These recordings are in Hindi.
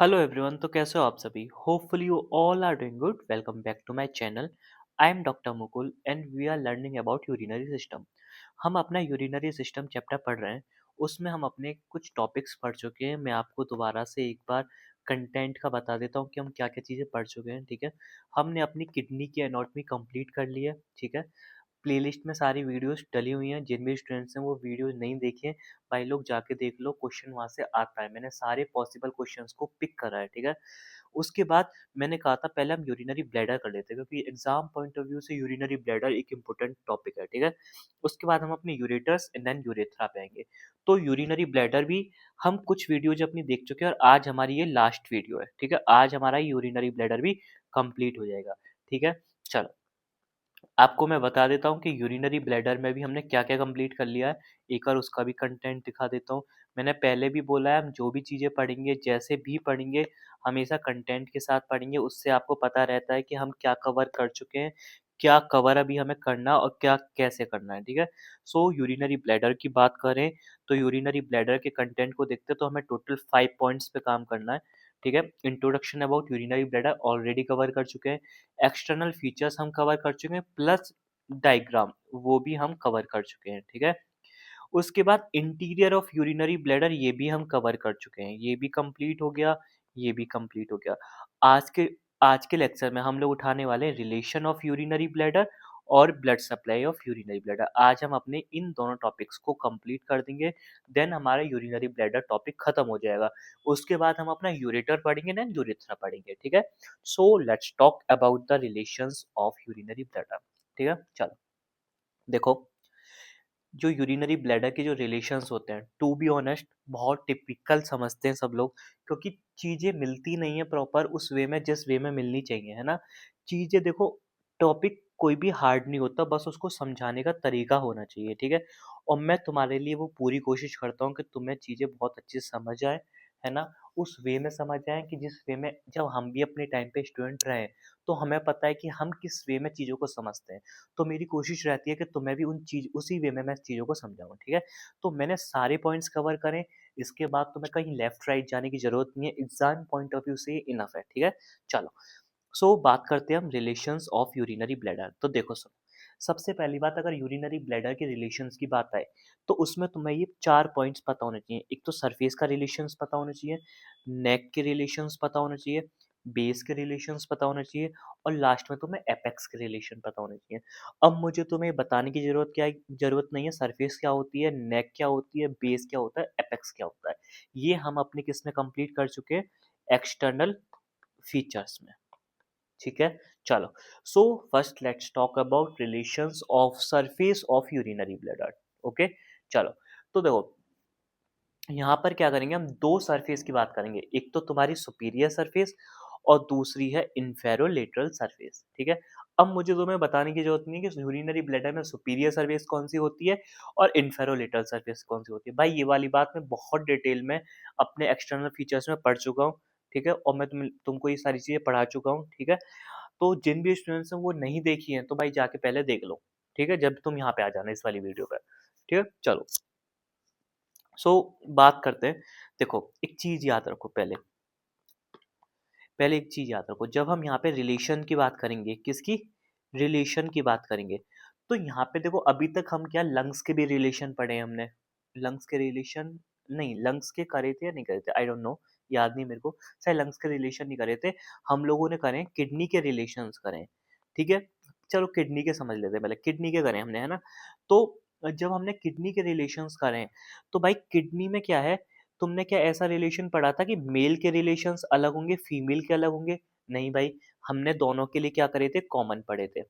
Hello everyone. तो कैसे हो आप सभी? Hopefully you all are doing good. Welcome back to my channel. I am doctor Mukul and we are learning about urinary system. हम अपना यूरिनरी सिस्टम चैप्टर पढ़ रहे हैं। उसमें हम अपने कुछ टॉपिक्स पढ़ चुके हैं। मैं आपको दोबारा से एक बार कंटेंट का बता देता हूँ कि हम क्या क्या चीज़ें पढ़ चुके हैं। ठीक है, हमने अपनी किडनी की एनाटॉमी कंप्लीट कर ली है। ठीक है, प्लेलिस्ट में सारी वीडियोस डली हुई हैं। जिन भी स्टूडेंट्स ने वो वीडियोस नहीं देखे हैं, भाई लोग जाके देख लो, क्वेश्चन वहाँ से आता है। मैंने सारे पॉसिबल क्वेश्चंस को पिक करा है। ठीक है, उसके बाद मैंने कहा था पहले हम यूरिनरी ब्लैडर कर लेते हैं, क्योंकि एग्जाम पॉइंट ऑफ व्यू से यूरिनरी ब्लैडर एक इम्पोर्टेंट टॉपिक है। ठीक है, उसके बाद हम अपने यूरेटर्स एंड देन यूरेथ्रा पे आएंगे। तो यूरिनरी ब्लैडर भी हम कुछ वीडियोज अपनी देख चुके हैं और आज हमारी ये लास्ट वीडियो है। ठीक है, आज हमारा यूरिनरी ब्लैडर भी कंप्लीट हो जाएगा। ठीक है, चलो आपको मैं बता देता हूँ कि यूरिनरी ब्लैडर में भी हमने क्या-क्या कंप्लीट कर लिया है। एक बार उसका भी कंटेंट दिखा देता हूँ। मैंने पहले भी बोला है, हम जो भी चीज़ें पढ़ेंगे, जैसे भी पढ़ेंगे, हमेशा कंटेंट के साथ पढ़ेंगे। उससे आपको पता रहता है कि हम क्या कवर कर चुके हैं, क्या कवर अभी हमें करना और क्या कैसे करना है। ठीक है? सो यूरिनरी ब्लैडर की बात करें, तो यूरिनरी ब्लैडर के कंटेंट को देखते हैं तो हमें टोटल 5 पॉइंट्स पे काम करना है। ठीक है? Introduction about urinary bladder already cover कर चुके हैं। एक्सटर्नल फीचर्स हम कवर कर चुके हैं, प्लस डायग्राम वो भी हम कवर कर चुके हैं। ठीक है, उसके बाद इंटीरियर ऑफ यूरिनरी ब्लैडर ये भी हम कवर कर चुके हैं। ये भी कंप्लीट हो गया, ये भी कंप्लीट हो गया। आज के आज के लेक्चर में हम लोग उठाने वाले हैं रिलेशन ऑफ यूरिनरी ब्लैडर और blood supply of urinary bladder. आज हम अपने इन दोनों टॉपिक्स को कंप्लीट कर देंगे, देन हमारा यूरिनरी ब्लैडर टॉपिक खत्म हो जाएगा। उसके बाद हम अपना यूरेटर पढ़ेंगे, देन यूरेथ्रा पढ़ेंगे। ठीक है, so let's talk about the relations of urinary bladder. ठीक है, चलो देखो, जो यूरिनरी ब्लैडर के जो रिलेशंस होते हैं, टू बी ऑनेस्ट बहुत टिपिकल समझते हैं सब लोग, क्योंकि चीज़ें मिलती नहीं है प्रॉपर उस वे में जिस वे में मिलनी चाहिए, है ना? चीज़ें देखो, टॉपिक कोई भी हार्ड नहीं होता, बस उसको समझाने का तरीका होना चाहिए। ठीक है, और मैं तुम्हारे लिए वो पूरी कोशिश करता हूँ कि तुम्हें चीज़ें बहुत अच्छे से समझ आए, है ना? उस वे में समझ आए कि जिस वे में जब हम भी अपने टाइम पे स्टूडेंट रहे, तो हमें पता है कि हम किस वे में चीज़ों को समझते हैं। तो मेरी कोशिश रहती है कि तुम्हें भी उन चीज़ उसी वे में मैं चीज़ों को समझाऊँ। ठीक है? तो मैंने सारे पॉइंट्स कवर करे, इसके बाद तुम्हें कहीं लेफ्ट राइट जाने की ज़रूरत नहीं है, एग्ज़ाम पॉइंट ऑफ व्यू से ये इनफ है। ठीक है? चलो, सो बात करते हैं हम रिलेशंस ऑफ यूरिनरी ब्लैडर। तो देखो सुनो, सबसे पहली बात, अगर यूरिनरी ब्लैडर के रिलेशंस की बात आए, तो उसमें तुम्हें ये 4 पॉइंट्स पता होने चाहिए। एक तो सरफेस का रिलेशंस पता होना चाहिए, नेक के रिलेशंस पता होना चाहिए, बेस के रिलेशंस पता होना चाहिए और लास्ट में तुम्हें एपेक्स के रिलेशन पता होने चाहिए। अब मुझे तुम्हें बताने की ज़रूरत नहीं है सरफेस क्या होती है, नेक क्या होती है, बेस क्या होता है, एपेक्स क्या होता है। ये हम अपने किस में कंप्लीट कर चुके हैं? एक्सटर्नल फीचर्स में। ठीक है, चलो, so first let's talk about relations of surface of urinary bladder. Okay, चलो, तो देखो, यहाँ पर क्या करेंगे, हम दो सरफेस की बात करेंगे। एक तो तुम्हारी सुपीरियर सरफेस और दूसरी है इंफेरोलेटरल सरफेस। ठीक है, अब मुझे तुम्हें बताने की जरूरत नहीं है कि यूरिनरी ब्लैडर में सुपीरियर सरफेस कौन सी होती है और इंफेरोलेटरल सरफेस कौन सी होती है। भाई ये वाली बात मैं बहुत डिटेल में अपने एक्सटर्नल फीचर्स में पढ़ चुका हूँ। ठीक है, और मैं तुमको ये सारी चीजें पढ़ा चुका हूँ। ठीक है, तो जिन भी स्टूडेंट्स ने वो नहीं देखी है, तो भाई जाके पहले देख लो। ठीक है, जब तुम यहाँ पे आ जाना इस वाली वीडियो पे। ठीक है, चलो, सो बात करते हैं। देखो, एक चीज याद रखो, पहले पहले एक चीज याद रखो, जब हम यहाँ पे रिलेशन की बात करेंगे, किसकी? रिलेशन की बात करेंगे, तो यहाँ पे देखो, अभी तक हम क्या लंग्स के भी रिलेशन पढ़े हैं हमने। लंग्स के रिलेशन, नहीं, लंग्स के करे थे या नहीं करे थे, आई डोंट नो, याद नहीं मेरे को। शायद लंग्स के रिलेशन नहीं करे थे। हम लोगों ने करे किडनी के रिलेशंस करे। ठीक है, चलो किडनी के समझ लेते हैं, पहले किडनी के करें हमने, है ना? तो जब हमने किडनी के रिलेशंस करे, तो भाई किडनी में क्या है, तुमने क्या ऐसा रिलेशन पढ़ा था कि मेल के रिलेशंस अलग होंगे, फीमेल के अलग होंगे? नहीं भाई, हमने दोनों के लिए क्या करे थे, कॉमन पढ़े थे।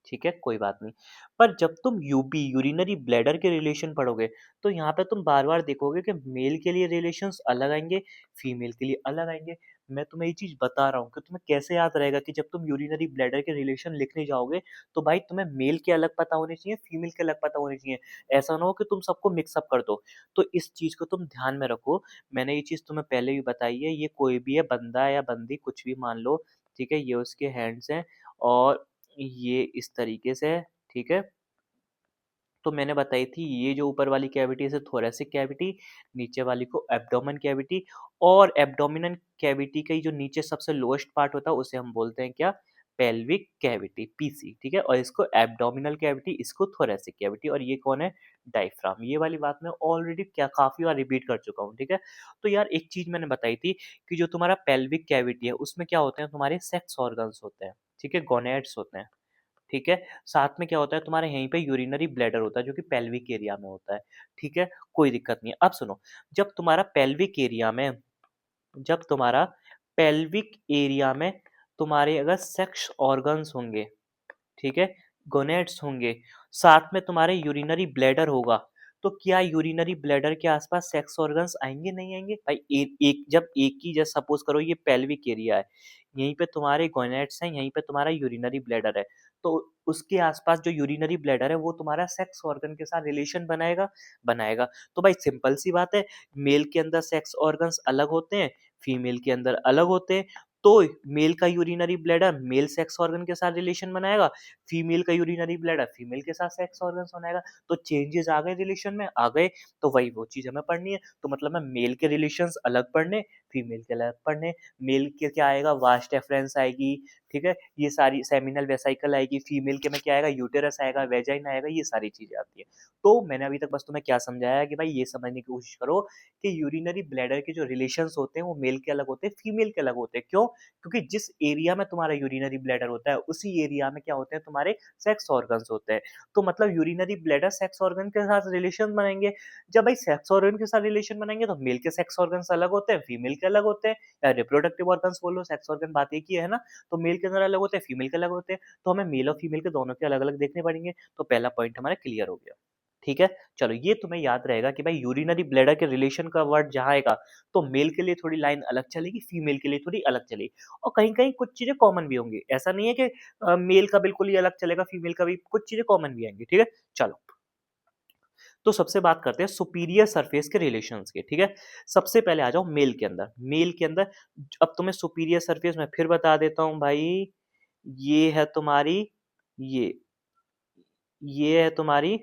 ठीक है, कोई बात नहीं। पर जब तुम यूबी यूरिनरी ब्लैडर के रिलेशन पढ़ोगे, तो यहाँ पे तुम बार बार देखोगे कि मेल के लिए रिलेशंस अलग आएंगे, फीमेल के लिए अलग आएंगे। मैं तुम्हें ये चीज बता रहा हूँ कि तुम्हें कैसे याद रहेगा कि जब तुम यूरिनरी ब्लैडर के रिलेशन लिखने जाओगे, तो भाई तुम्हें मेल के अलग पता होने चाहिए, फीमेल के अलग पता होने चाहिए। ऐसा ना हो कि तुम सबको मिक्सअप कर दो। तो इस चीज को तुम ध्यान में रखो। मैंने ये चीज तुम्हें पहले भी बताई है, ये कोई भी है, बंदा या बंदी, कुछ भी मान लो। ठीक है, ये उसके हैंड्स हैं और ये इस तरीके से है। ठीक है, तो मैंने बताई थी ये जो ऊपर वाली कैविटी है थोरैसिक कैविटी, नीचे वाली को एब्डोमेन कैविटी, और एब्डोमिनल कैविटी का ही जो नीचे सबसे लोएस्ट पार्ट होता है उसे हम बोलते हैं क्या, पेल्विक कैविटी, पीसी, ठीक है। और इसको एब्डोमिनल कैविटी, इसको थोरैसिक कैविटी, और ये कौन है, डायफ्राम। ये वाली बात मैं ऑलरेडी क्या काफी बार रिपीट कर चुका हूँ, ठीक है। तो यार एक चीज मैंने बताई थी कि जो तुम्हारा पेल्विक कैविटी है उसमें क्या होते हैं, तुम्हारे सेक्स ऑर्गन्स होते हैं, ठीक है, गोनेड्स होते हैं, ठीक है। साथ में क्या होता है, तुम्हारे यहीं पे यूरिनरी ब्लैडर होता है जो कि पेल्विक एरिया में होता है, ठीक है। कोई दिक्कत नहीं है। अब सुनो, जब तुम्हारा पेल्विक एरिया में जब तुम्हारा पेल्विक एरिया में तुम्हारे अगर सेक्स ऑर्गन्स होंगे, ठीक है, गोनेड्स होंगे, साथ में तुम्हारे यूरिनरी ब्लैडर होगा, तो क्या यूरिनरी ब्लैडर के आसपास सेक्स ऑर्गन्स आएंगे, नहीं आएंगे भाई। एक जब एक ही, जैसे सपोज करो ये पेल्विक एरिया है, यहीं पे तुम्हारे गोनेड्स हैं, यहीं पे तुम्हारा यूरिनरी ब्लैडर है, तो उसके आसपास जो यूरिनरी ब्लैडर है वो तुम्हारा सेक्स ऑर्गन के साथ रिलेशन बनाएगा, बनाएगा। तो भाई सिंपल सी बात है, मेल के अंदर सेक्स ऑर्गन्स अलग होते हैं, फीमेल के अंदर अलग होते हैं। तो मेल का urinary bladder male sex organ के साथ रिलेशन बनाएगा, फीमेल का यूरिनरी ब्लैडर फीमेल के साथ सेक्स ऑर्गन्स बनाएगा। तो चेंजेस आ गए, रिलेशन में आ गए, तो वही वो चीज हमें पढ़नी है। तो मतलब मैं मेल के रिलेशंस अलग पढ़ने, फीमेल के अलग पढ़ने। मेल के क्या आएगा, वास्ट एफरेंस आएगी, ठीक है, ये सारी सेमिनल वेसाइकल आएगी, फीमेल के में क्या आएगा, यूटेरस आएगा, वेजाइन आएगा, ये सारी चीजें आती है। तो मैंने अभी तक बस तुम्हें क्या समझाया कि भाई ये समझने की कोशिश करो कि यूरिनरी ब्लैडर के जो रिलेशंस होते हैं वो मेल के अलग होते हैं, फीमेल के अलग होते हैं। क्यों? क्योंकि जिस एरिया में तुम्हारा यूरिनरी ब्लैडर होता है उसी एरिया में क्या होते हैं, तुम्हारे सेक्स ऑर्गन्स होते हैं। तो मतलब यूरिनरी ब्लैडर सेक्स ऑर्गन के साथ रिलेशन बनाएंगे। जब भाई सेक्स ऑर्गन के साथ रिलेशन बनाएंगे तो मेल के सेक्स ऑर्गन्स अलग होते हैं, फीमेल के अलग होते हैं, या रिप्रोडक्टिव ऑर्गन्स बोलो, सेक्स ऑर्गन बात एक ही है ना। तो मेल के अंदर अलग होते हैं, फीमेल के अलग होते हैं, तो हमें मेल और फीमेल के दोनों के अलग अलग देखने पड़ेंगे। तो पहला पॉइंट हमारा क्लियर हो गया, ठीक है। चलो ये तुम्हें याद रहेगा कि भाई यूरिनरी ब्लैडर के रिलेशन का वर्ड जहाँ आएगा तो मेल के लिए थोड़ी लाइन अलग चलेगी, फीमेल के लिए थोड़ी अलग चलेगी, और कहीं कहीं कुछ चीजें कॉमन भी होंगी। ऐसा नहीं है कि मेल का बिल्कुल ही अलग चलेगा, फीमेल का भी कुछ चीजें कॉमन भी आएंगी, ठीक है। चलो, तो सबसे बात करते हैं सुपीरियर सरफेस के रिलेशंस के, ठीक है। सबसे पहले आ जाओ मेल के अंदर। मेल के अंदर अब तुम्हें सुपीरियर सरफेस मैं फिर बता देता हूँ भाई, ये है तुम्हारी, ये ये है तुम्हारी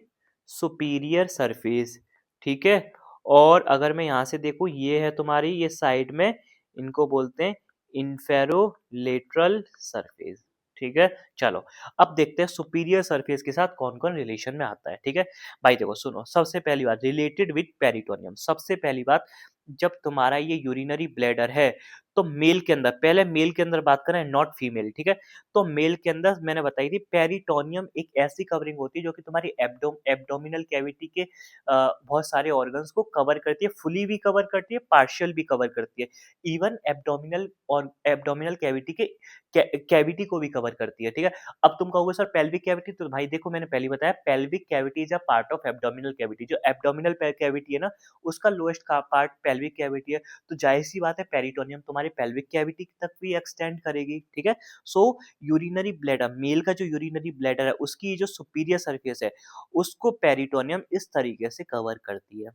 सुपीरियर सरफेस, ठीक है। और अगर मैं यहाँ से देखूँ, ये है तुम्हारी, ये साइड में इनको बोलते हैं इंफेरोलेटरल सरफेस, ठीक है। चलो, अब देखते हैं सुपीरियर सरफेस के साथ कौन कौन रिलेशन में आता है, ठीक है। भाई देखो सुनो, सबसे पहली बात रिलेटेड विद पेरिटोनियम। सबसे पहली बात, जब तुम्हारा ये यूरिनरी ब्लैडर है तो मेल के अंदर, पहले मेल के अंदर बात करें, नॉट फीमेल, ठीक है। तो मेल के अंदर मैंने बताई थी पेरिटोनियम एक ऐसी कवरिंग होती है जो कि तुम्हारी एब्डोमिनल कैविटी के बहुत सारे ऑर्गन्स को कवर करती है, फुली भी कवर करती है, पार्शियल भी कवर करती है, इवन एब्डोमिनल और एब्डोमिनल कैविटी के कैविटी को भी कवर करती है, ठीक है। अब तुम कहोगे सर पेल्विक कैविटी, तो भाई देखो मैंने पहले बताया pelvic cavity is a part of abdominal cavity. जो एब्डोमिनल कैविटी है ना, उसका लोएस्ट का पार्ट पेल्विक कैविटी है। तो जाहिर सी बात है पेरिटोनियम तुम्हारी पेल्विक कैविटी तक भी एक्सटेंड करेगी, ठीक है। सो यूरिनरी ब्लैडर, मेल का जो यूरिनरी ब्लैडर है उसकी जो सुपीरियर सरफेस है उसको पेरिटोनियम इस तरीके से कवर करती है,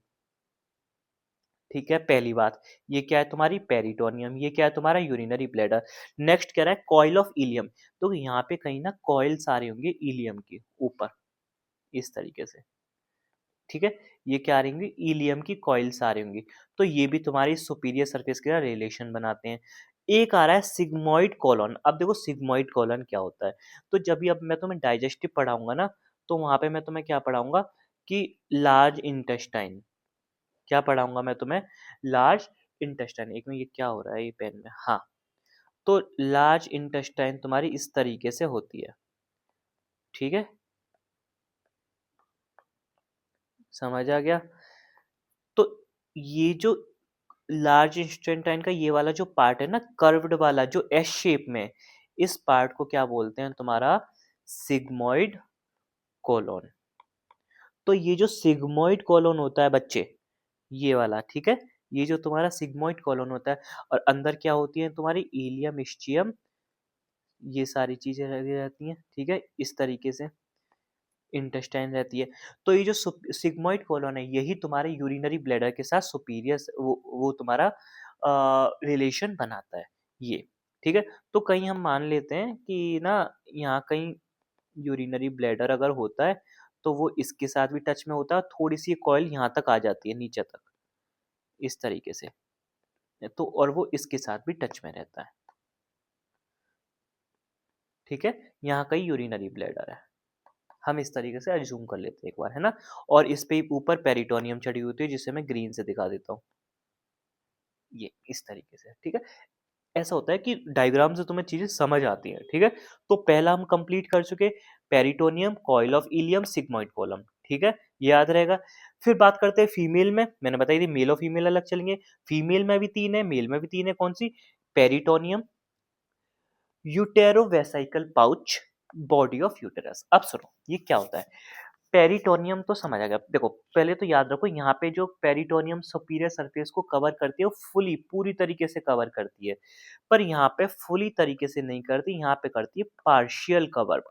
ठीक है। पहली बात, ये क्या है तुम्हारी पेरिटोनियम, ये क्या है तुम्हारा यूरिनरी ब्लैडर। नेक्स्ट कह रहा है कॉइल ऑफ इलियम। तो यहाँ पे कहीं ना कॉइल्स आ रहे होंगे इलियम के ऊपर, इस तरीके से, ठीक है। ये क्या आ रही होंगी, इलियम की कॉइल्स आ रही होंगी। तो ये भी तुम्हारी सुपीरियर सरफेस के साथ रिलेशन बनाते हैं। एक आ रहा है सिग्मोइड कॉलन। अब देखो सिग्मोइड कॉलन क्या होता है, तो जब भी अब मैं तुम्हें डाइजेस्टिव पढ़ाऊंगा ना, तो वहां पे मैं तुम्हें क्या पढ़ाऊंगा कि लार्ज इंटेस्टाइन, क्या पढ़ाऊंगा मैं तुम्हें, लार्ज इंटेस्टाइन। एक में ये क्या हो रहा है, ये पेन में, हाँ। तो लार्ज इंटेस्टाइन तुम्हारी इस तरीके से होती है, ठीक है, समझ आ गया। तो ये जो लार्ज इंटेस्टाइन का ये वाला जो पार्ट है ना, कर्व्ड वाला जो एस शेप में, इस पार्ट को क्या बोलते हैं तुम्हारा, सिग्मोइड कोलोन। तो ये जो सिग्मोइड कोलोन होता है बच्चे, ये वाला, ठीक है, ये जो तुम्हारा सिग्मोइड कोलोन होता है, और अंदर क्या होती है तुम्हारी इलियम इस्चियम, ये सारी चीजें लगी रहती हैं, ठीक है, इस तरीके से इंटेस्टाइन रहती है। तो ये जो सिग्मोइड कोलोन है यही तुम्हारे यूरिनरी ब्लैडर के साथ सुपीरियर वो तुम्हारा रिलेशन बनाता है, ये, ठीक है। तो कहीं हम मान लेते हैं कि ना यहाँ कहीं यूरिनरी ब्लैडर अगर होता है तो वो इसके साथ भी टच में होता है, थोड़ी सी कॉइल यहाँ तक आ जाती है नीचे तक, इस तरीके से। तो और वो इसके साथ भी टच में रहता है, ठीक है। यहाँ कहीं यूरिनरी ब्लैडर है, हम इस तरीके से अज्यूम कर लेते हैं एक बार, है ना। और इस पे ऊपर पेरिटोनियम चढ़ी होती है, जिसे मैं ग्रीन से दिखा देता हूँ, ये इस तरीके से, ठीक है। ऐसा होता है कि डायग्राम से तुम्हें चीजें समझ आती हैं, ठीक है। तो पहला हम कंप्लीट कर चुके, peritoneum, coil of ileum, sigmoid colon, ठीक है, ये याद रहेगा। फिर बात करते हैं फीमेल में, मैंने बताई थी मेल और फीमेल अलग चलेंगे। फीमेल में भी तीन है, मेल में भी तीन है, कौन सी? Peritoneum, uterovesical pouch, body of uterus. अब सुनो ये क्या होता है। पेरिटोनियम तो समझ आ गया। देखो पहले तो याद रखो, यहाँ पे जो पेरिटोनियम सुपीरियर सरफेस को कवर करती है, वो फुली पूरी तरीके से कवर करती है। पर यहाँ पे फुली तरीके से नहीं करती, यहाँ पे करती है पार्शियल कवर,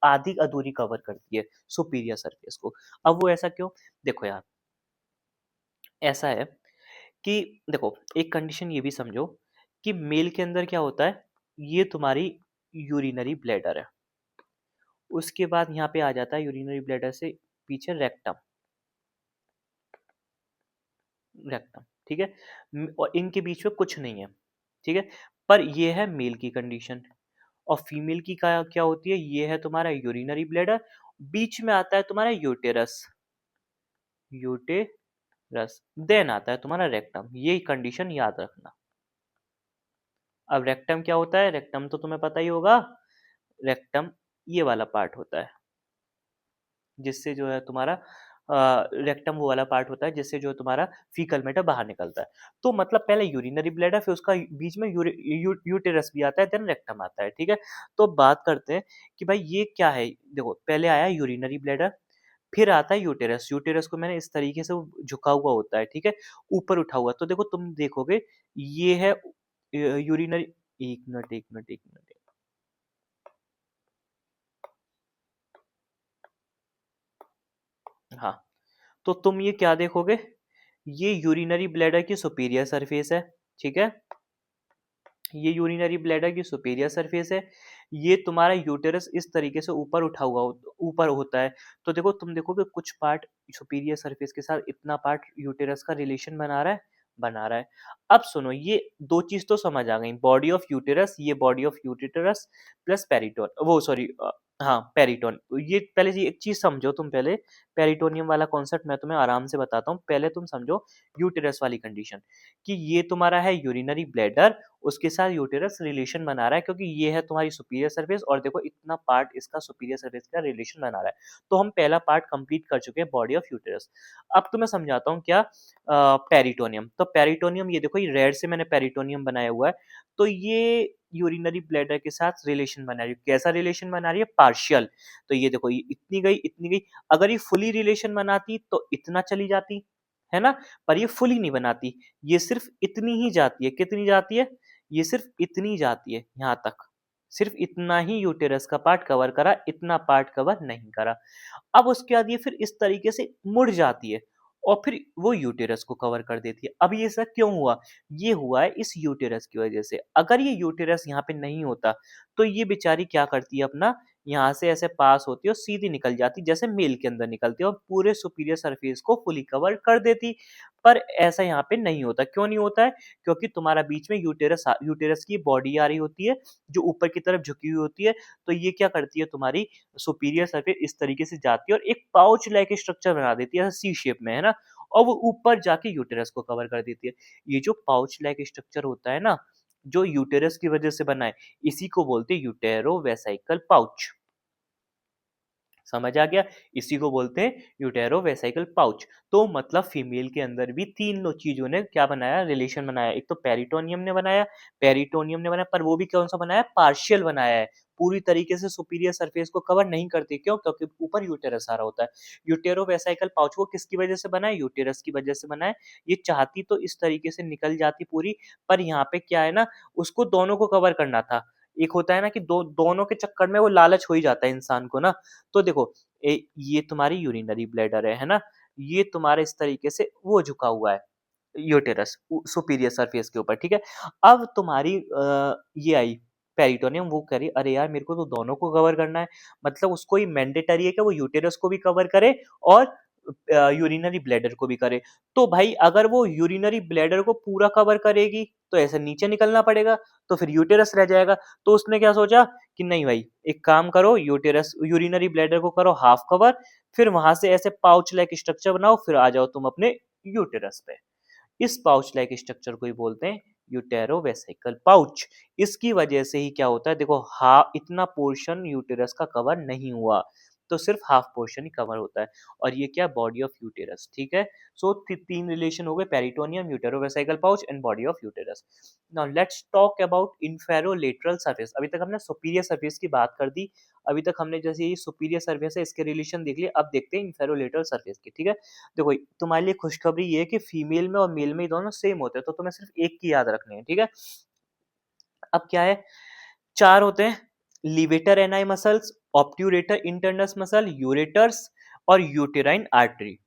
आधी अधूरी कवर करती है सुपीरियर सरफेस को। अब वो ऐसा क्यों? देखो यार, ऐसा है कि देखो एक कंडीशन ये भी समझो कि मेल के अंदर क्या होता है, ये तुम्हारी यूरिनरी ब्लैडर है। उसके बाद यहाँ पे आ जाता है यूरिनरी ब्लैडर से पीछे रेक्टम, रेक्टम, ठीक है। और इनके बीच में कुछ नहीं है, ठीक है। पर ये है मेल की कंडीशन। और फीमेल की क्या क्या होती है, ये है तुम्हारा यूरिनरी ब्लैडर, बीच में आता है तुम्हारा यूटेरस, यूटेरस, देन आता है तुम्हारा रेक्टम। ये कंडीशन याद रखना। अब रेक्टम क्या होता है? रेक्टम तो तुम्हें पता ही होगा। रेक्टम ये वाला पार्ट होता है, जिससे जो है तुम्हारा रेक्टम वो वाला पार्ट होता है जिससे जो तुम्हारा फीकल मैटर बाहर निकलता है। तो मतलब पहले यूरिनरी ब्लैडर, फिर उसका बीच में यूटेरस भी आता है, देन रेक्टम आता है, ठीक है। तो बात करते हैं कि भाई ये क्या है। देखो पहले आया यूरिनरी ब्लैडर, फिर आता है यूटेरस। यूटेरस को मैंने इस तरीके से झुका हुआ होता है, ठीक है, ऊपर उठा हुआ। तो देखो तुम देखोगे ये है यूरिनरी, एक मिनट एक मिनट एक मिनट, हाँ। तो तुम ये क्या देखोगे, ये यूरिनरी ब्लैडर की सुपीरियर सरफेस है, ठीक है। ये यूरिनरी ब्लैडर की सुपीरियर सरफेस है। ये तुम्हारा यूटेरस इस तरीके से ऊपर उठा हुआ ऊपर होता है। तो देखो तुम देखोगे कुछ पार्ट सुपीरियर सरफेस के साथ इतना पार्ट यूटेरस का रिलेशन बना रहा है, बना रहा है। अब सुनो, ये दो चीज तो समझ आ गई, बॉडी ऑफ यूटेरस, ये बॉडी ऑफ यूटेरस प्लस पेरिटोन, वो सॉरी, हाँ पेरिटोन। ये पहले ये एक चीज समझो तुम पहले, पेरिटोनियम वाला कॉन्सेप्ट मैं तुम्हें आराम से बताता हूँ। पहले तुम समझो यूटेरस वाली कंडीशन, कि ये तुम्हारा है यूरिनरी ब्लैडर, उसके साथ यूटेरस रिलेशन बना रहा है, क्योंकि ये है तुम्हारी सुपीरियर सरफेस, और देखो इतना पार्ट इसका सुपीरियर सरफेस का रिलेशन बना रहा है। तो हम पहला पार्ट कंप्लीट कर चुके हैं, बॉडी ऑफ यूटेरस। अब तो मैं समझाता हूँ क्या, पेरिटोनियम। तो पेरिटोनियम, ये देखो ये रेड से मैंने पेरिटोनियम बनाया हुआ है। तो ये यूरिनरी ब्लैडर के साथ रिलेशन बना रही है। कैसा रिलेशन बना रही है? पार्शियल। तो ये देखो ये इतनी गई इतनी गई। अगर ये फुली रिलेशन बनाती तो इतना चली जाती, है ना। पर ये फुली नहीं बनाती, ये सिर्फ इतनी ही जाती है। कितनी जाती है? ये सिर्फ इतनी जाती है, यहाँ तक। सिर्फ इतना ही यूटेरस का पार्ट कवर करा, इतना पार्ट कवर नहीं करा। अब उसके बाद ये फिर इस तरीके से मुड़ जाती है, और फिर वो यूटेरस को कवर कर देती है। अब ये सब क्यों हुआ? ये हुआ है इस यूटेरस की वजह से। अगर ये यूटेरस यहाँ पे नहीं होता, तो ये बेचारी क्या करती है, अपना यहाँ से ऐसे पास होती है और सीधी निकल जाती, जैसे मेल के अंदर निकलती है, और पूरे सुपीरियर सरफेस को फुली कवर कर देती। पर ऐसा यहाँ पे नहीं होता। क्यों नहीं होता है? क्योंकि तुम्हारा बीच में यूटेरस की बॉडी आ रही होती है, जो ऊपर की तरफ झुकी हुई होती है। तो ये क्या करती है, तुम्हारी सुपीरियर सरफेस इस तरीके से जाती है और एक पाउच लाइक स्ट्रक्चर बना देती है, सी शेप में, है ना। और वो ऊपर जाके यूटेरस को कवर कर देती है। ये जो पाउच लाइक स्ट्रक्चर होता है ना, जो यूटेरस की वजह से बना है, इसी को बोलते हैं यूटेरोवेसिकल पाउच। समझ आ गया? इसी को बोलते हैं यूटेरोवेसिकल पाउच। तो मतलब फीमेल के अंदर भी तीन चीजों ने क्या बनाया, रिलेशन बनाया। एक तो पेरिटोनियम ने बनाया, पर वो भी कौन सा बनाया? पार्शियल बनाया है। पूरी तरीके से सुपीरियर सरफेस को कवर नहीं करती। क्यों? क्योंकि ऊपर यूटेरस आ रहा होता है। यूटेरोवेसिकल पाउच वो किसकी वजह से बना है? यूटेरस की वजह से बना है। ये चाहती तो इस तरीके से निकल जाती पूरी, पर यहाँ पे क्या है ना, उसको दोनों को कवर करना था। एक होता है ना कि दोनों के चक्कर में वो लालच हो ही जाता है इंसान को ना। तो देखो ये तुम्हारी यूरिनरी ब्लैडर है ना। ये तुम्हारे इस तरीके से वो झुका हुआ है, यूटेरस सुपीरियर सरफेस के ऊपर, ठीक है। अब तुम्हारी ये आई पेरिटोनियम, वो कह रही अरे यार मेरे को तो दोनों को कवर करना है, मतलब उसको ही मैंडेटरी है कि वो यूटेरस को भी कवर करे और यूरिनरी ब्लैडर को भी करे। तो भाई अगर वो यूरिनरी ब्लैडर को पूरा कवर करेगी तो ऐसे नीचे निकलना पड़ेगा, तो फिर यूटेरस रह जाएगा। तो उसने क्या सोचा कि नहीं भाई, एक काम करो, यूटेरस यूरिनरी ब्लैडर को करो हाफ कवर, फिर वहां से ऐसे पाउच लाइक स्ट्रक्चर बनाओ, फिर आ जाओ तुम अपने यूटेरस पे। इस पाउच लाइक स्ट्रक्चर को ही बोलते हैं यूटेरोवेसिकल पाउच। इसकी वजह से ही क्या होता है, देखो हा इतना पोर्शन यूटेरस का कवर नहीं हुआ, तो सिर्फ हाफ पोर्शन ही कवर होता है। और ये क्या, बॉडी ऑफ यूटेरस, ठीक है। सो तीन रिलेशन हो गए, peritoneum, uterovesical pouch and body of uterus. Now let's talk about inferolateral surface. अभी तक हमने सुपीरियर सर्फेस की बात कर दी, अभी तक हमने जैसे ये सुपीरियर सर्फेस है इसके रिलेशन देख लिए, अब देखते हैं इंफेरोलेटरल सर्फेस की, ठीक है। देखो तुम्हारे लिए खुशखबरी ये है कि फीमेल में और मेल में दोनों सेम होते हैं, तो तुम्हें सिर्फ एक की याद रखनी है, ठीक है। अब क्या है, चार होते हैं, levator एनाई muscles, ऑप्ट्यूरेटर internus muscle, ureters और यूटेराइन आर्टरी।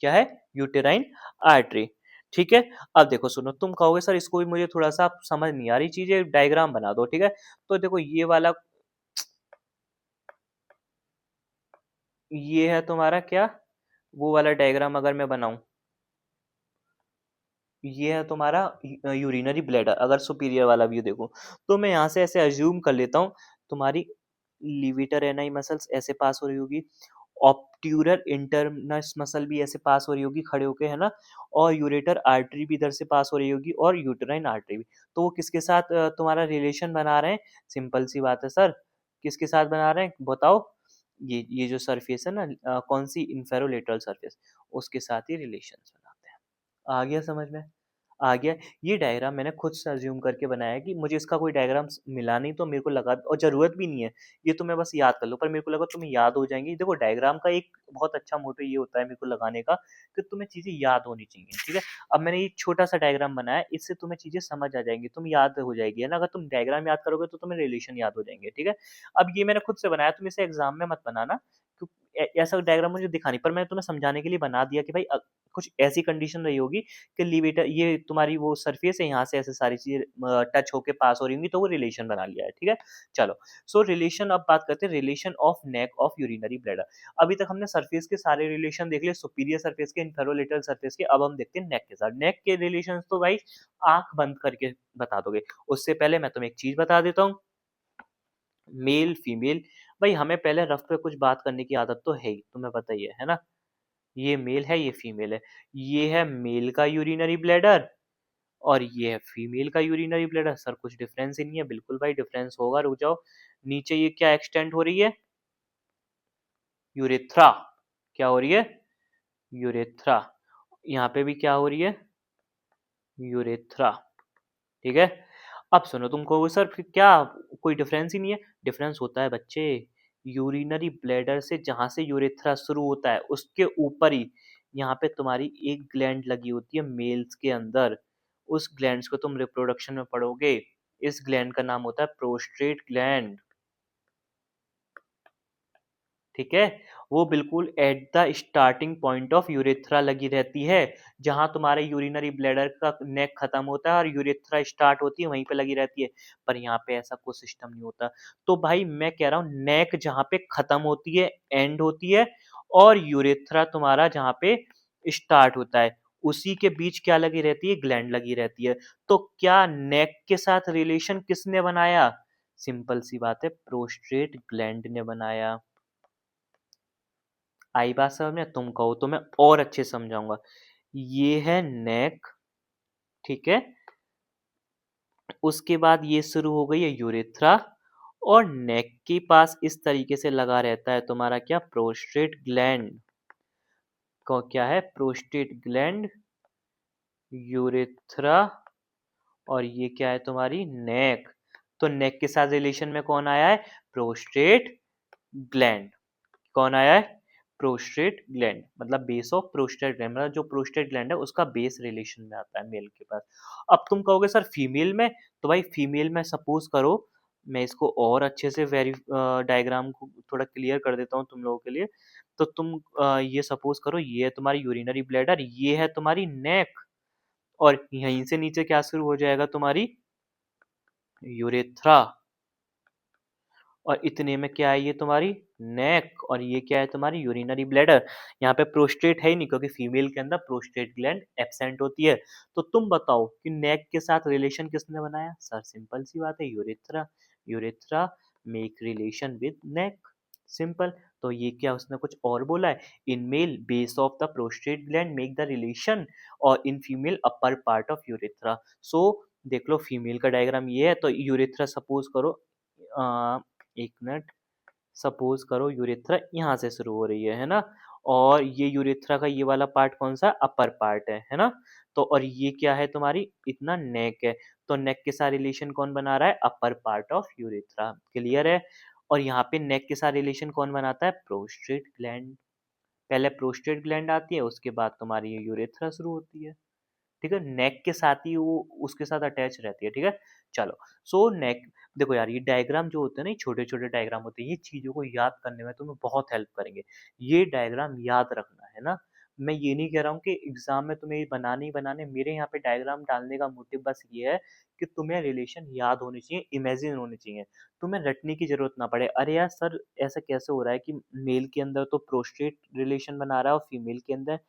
क्या है, यूटेराइन आर्टरी, ठीक है। अब देखो सुनो, तुम कहोगे सर इसको भी मुझे थोड़ा सा समझ नहीं आ रही चीजें, डायग्राम बना दो, ठीक है। तो देखो ये वाला, ये है तुम्हारा क्या, वो वाला डायग्राम अगर मैं बनाऊं, ये है तुम्हारा यूरिनरी ब्लैडर। अगर सुपीरियर वाला व्यू देखो तो मैं यहाँ से ऐसे अज्यूम कर लेता हूँ, तुम्हारी लिविटर एनाई मसल्स ऐसे पास हो रही होगी, ऑप्ट्यूरर इंटरनस मसल भी ऐसे पास हो रही होगी खड़े होके, है ना, और यूरेटर आर्टरी भी इधर से पास हो रही होगी, और यूटेराइन आर्टरी भी। तो वो किसके साथ तुम्हारा रिलेशन बना रहे हैं, सिंपल सी बात है सर, किसके साथ बना रहे हैं बताओ, ये जो सरफेस है ना, कौन सी, इंफेरोलेटरल सरफेस, उसके साथ ही रिलेशन बनाते हैं। आ गया समझ में, आ गया। ये डायग्राम मैंने खुद से अज्यूम करके बनाया है कि मुझे इसका कोई डायग्राम मिला नहीं, तो मेरे को लगा, और ज़रूरत भी नहीं है, ये तो मैं बस याद कर लूँ, पर मेरे को लगा तुम्हें याद हो जाएंगी। देखो डायग्राम का एक बहुत अच्छा मोटो ये होता है मेरे को लगाने का, कि तुम्हें चीज़ें याद होनी चाहिए, ठीक है। अब मैंने ये छोटा सा डायग्राम बनाया, इससे तुम्हें चीज़ें समझ आ जाएंगी, तुम याद हो जाएगी, है ना। अगर तुम डायग्राम याद करोगे तो तुम्हें रिलेशन याद हो जाएंगे, ठीक है। अब ये मैंने खुद से बनाया, तुम इसे एग्जाम में मत बनाना, ऐसा डायग्राम मुझे दिखा नहीं, पर मैंने तुम्हें समझाने के लिए बना दिया कि भाई कुछ ऐसी कंडीशन रही होगी कि लिवेटर, ये तुम्हारी वो सरफेस है, यहाँ से ऐसे सारी चीजें टच होके पास हो रही होंगी, तो वो रिलेशन बना लिया है, ठीक है। चलो, सो रिलेशन, अब बात करते हैं relation of neck of urinary bladder. अभी तक हमने सरफेस के सारे रिलेशन देख लिए, सुपीरियर सरफेस के, इंफेरोलेटरल सरफेस के, अब हम देखते हैं नेक के साथ। नेक के रिलेशन तो भाई आंख बंद करके बता दोगे। उससे पहले मैं तुम्हें एक चीज बता देता हूँ, मेल फीमेल, भाई हमें पहले रफ पे कुछ बात करने की आदत तो है ही, तुम्हें पता ही है ना। ये मेल है, ये फीमेल है, ये है मेल का यूरिनरी ब्लैडर और ये है फीमेल का यूरिनरी ब्लैडर। सर कुछ डिफरेंस ही नहीं है, बिल्कुल भाई डिफरेंस होगा, रुक जाओ। नीचे ये क्या एक्सटेंड हो रही है, यूरेथ्रा, क्या हो रही है, यूरेथ्रा। यहाँ पे भी क्या हो रही है, यूरेथ्रा, ठीक है। अब सुनो, तुम कहोगे सर फिर क्या, कोई डिफरेंस ही नहीं है। डिफरेंस होता है बच्चे, यूरिनरी ब्लैडर से जहां से यूरेथ्रा शुरू होता है उसके ऊपर ही यहाँ पे तुम्हारी एक ग्लैंड लगी होती है मेल्स के अंदर। उस ग्लैंड्स को तुम रिप्रोडक्शन में पढ़ोगे, इस ग्लैंड का नाम होता है प्रोस्टेट ग्लैंड, ठीक है। वो बिल्कुल at the starting point of urethra लगी रहती है, जहां तुम्हारे यूरिनरी ब्लैडर का नेक खत्म होता है और यूरेथ्रा स्टार्ट होती है, वहीं पे लगी रहती है। पर यहाँ पे ऐसा कोई सिस्टम नहीं होता। तो भाई मैं कह रहा हूँ, नेक जहां पे खत्म होती है, एंड होती है, और यूरेथ्रा तुम्हारा जहां पे स्टार्ट होता है, उसी के बीच क्या लगी रहती है, ग्लैंड लगी रहती है। तो क्या नेक के साथ रिलेशन किसने बनाया, सिंपल सी बात है, प्रोस्टेट ग्लैंड ने बनाया। आई बात समझ में, तुम कहो तो मैं और अच्छे से समझाऊंगा। ये है नेक, ठीक है। उसके बाद ये शुरू हो गई है यूरेथ्रा, और नेक के पास इस तरीके से लगा रहता है तुम्हारा क्या, प्रोस्टेट ग्लैंड। को क्या है, प्रोस्टेट ग्लैंड, यूरेथ्रा, और ये क्या है तुम्हारी नेक। तो नेक के साथ रिलेशन में कौन आया है, प्रोस्टेट ग्लैंड। कौन आया है, प्रोस्टेट ग्लैंड, मतलब बेस ऑफ प्रोस्टेट ग्लैंड, मतलब जो प्रोस्टेट ग्लैंड है उसका बेस रिलेशन में आता है मेल के पास। अब तुम कहोगे सर फीमेल में, तो भाई फीमेल में सपोज करो, मैं इसको और अच्छे से वेरी डायग्राम को थोड़ा क्लियर कर देता हूँ तुम लोगों के लिए। तो तुम ये सपोज करो, ये है तुम्हारी यूरिनरी ब्लैडर, ये है तुम्हारी नेक, और यहीं से नीचे क्या शुरू हो जाएगा, तुम्हारी यूरेथ्रा। और इतने में क्या है ये तुम्हारी नेक, और ये क्या है तुम्हारी यूरिनरी ब्लैडर। यहाँ पे प्रोस्टेट है ही नहीं क्योंकि फीमेल के अंदर प्रोस्टेट ग्लैंड एब्सेंट होती है। तो तुम बताओ कि नेक के साथ रिलेशन किसने बनाया? सर सिंपल सी बात है, urethra. Urethra make relation with neck, simple. तो ये क्या उसने कुछ और बोला है? In male base of the prostate gland make the relation, और in female upper part of urethra. So देख लो फीमेल का डायग्राम ये है, तो यूरेथ्रा सपोज करो, एक मिनट, सपोज करो यूरेथ्रा यहाँ से शुरू हो रही है ना? और ये यूरेथ्रा का ये वाला पार्ट कौन सा? अपर पार्ट है ना? तो और ये क्या है तुम्हारी? इतना नेक है। तो नेक के साथ रिलेशन कौन बना रहा है? अपर पार्ट ऑफ यूरेथ्रा, क्लियर है? और यहाँ पे नेक के साथ रिलेशन कौन बनाता है? Prostate gland. पहले प्रोस्टेट ग्लैंड आती है, उसके बाद तुम्हारी ये यूरेथ्रा शुरू होती है। ठीक है, नेक के साथ ही वो उसके साथ अटैच रहती है। ठीक है, चलो। सो नेक, देखो यार ये डायग्राम जो होते हैं ना, छोटे छोटे डायग्राम होते हैं, ये चीजों को याद करने में तुम्हें बहुत हेल्प करेंगे। ये डायग्राम याद रखना है ना। मैं ये नहीं कह रहा हूँ कि एग्जाम में तुम्हें ये बनाने ही बनाने, मेरे यहाँ पे डायग्राम डालने का मोटिव बस ये है कि तुम्हें रिलेशन याद होने चाहिए, इमेजिन होने चाहिए, तुम्हें रटने की जरूरत ना पड़े। अरे यार सर ऐसा कैसे हो रहा है कि मेल के अंदर तो प्रोस्टेट रिलेशन बना रहा है और फीमेल के अंदर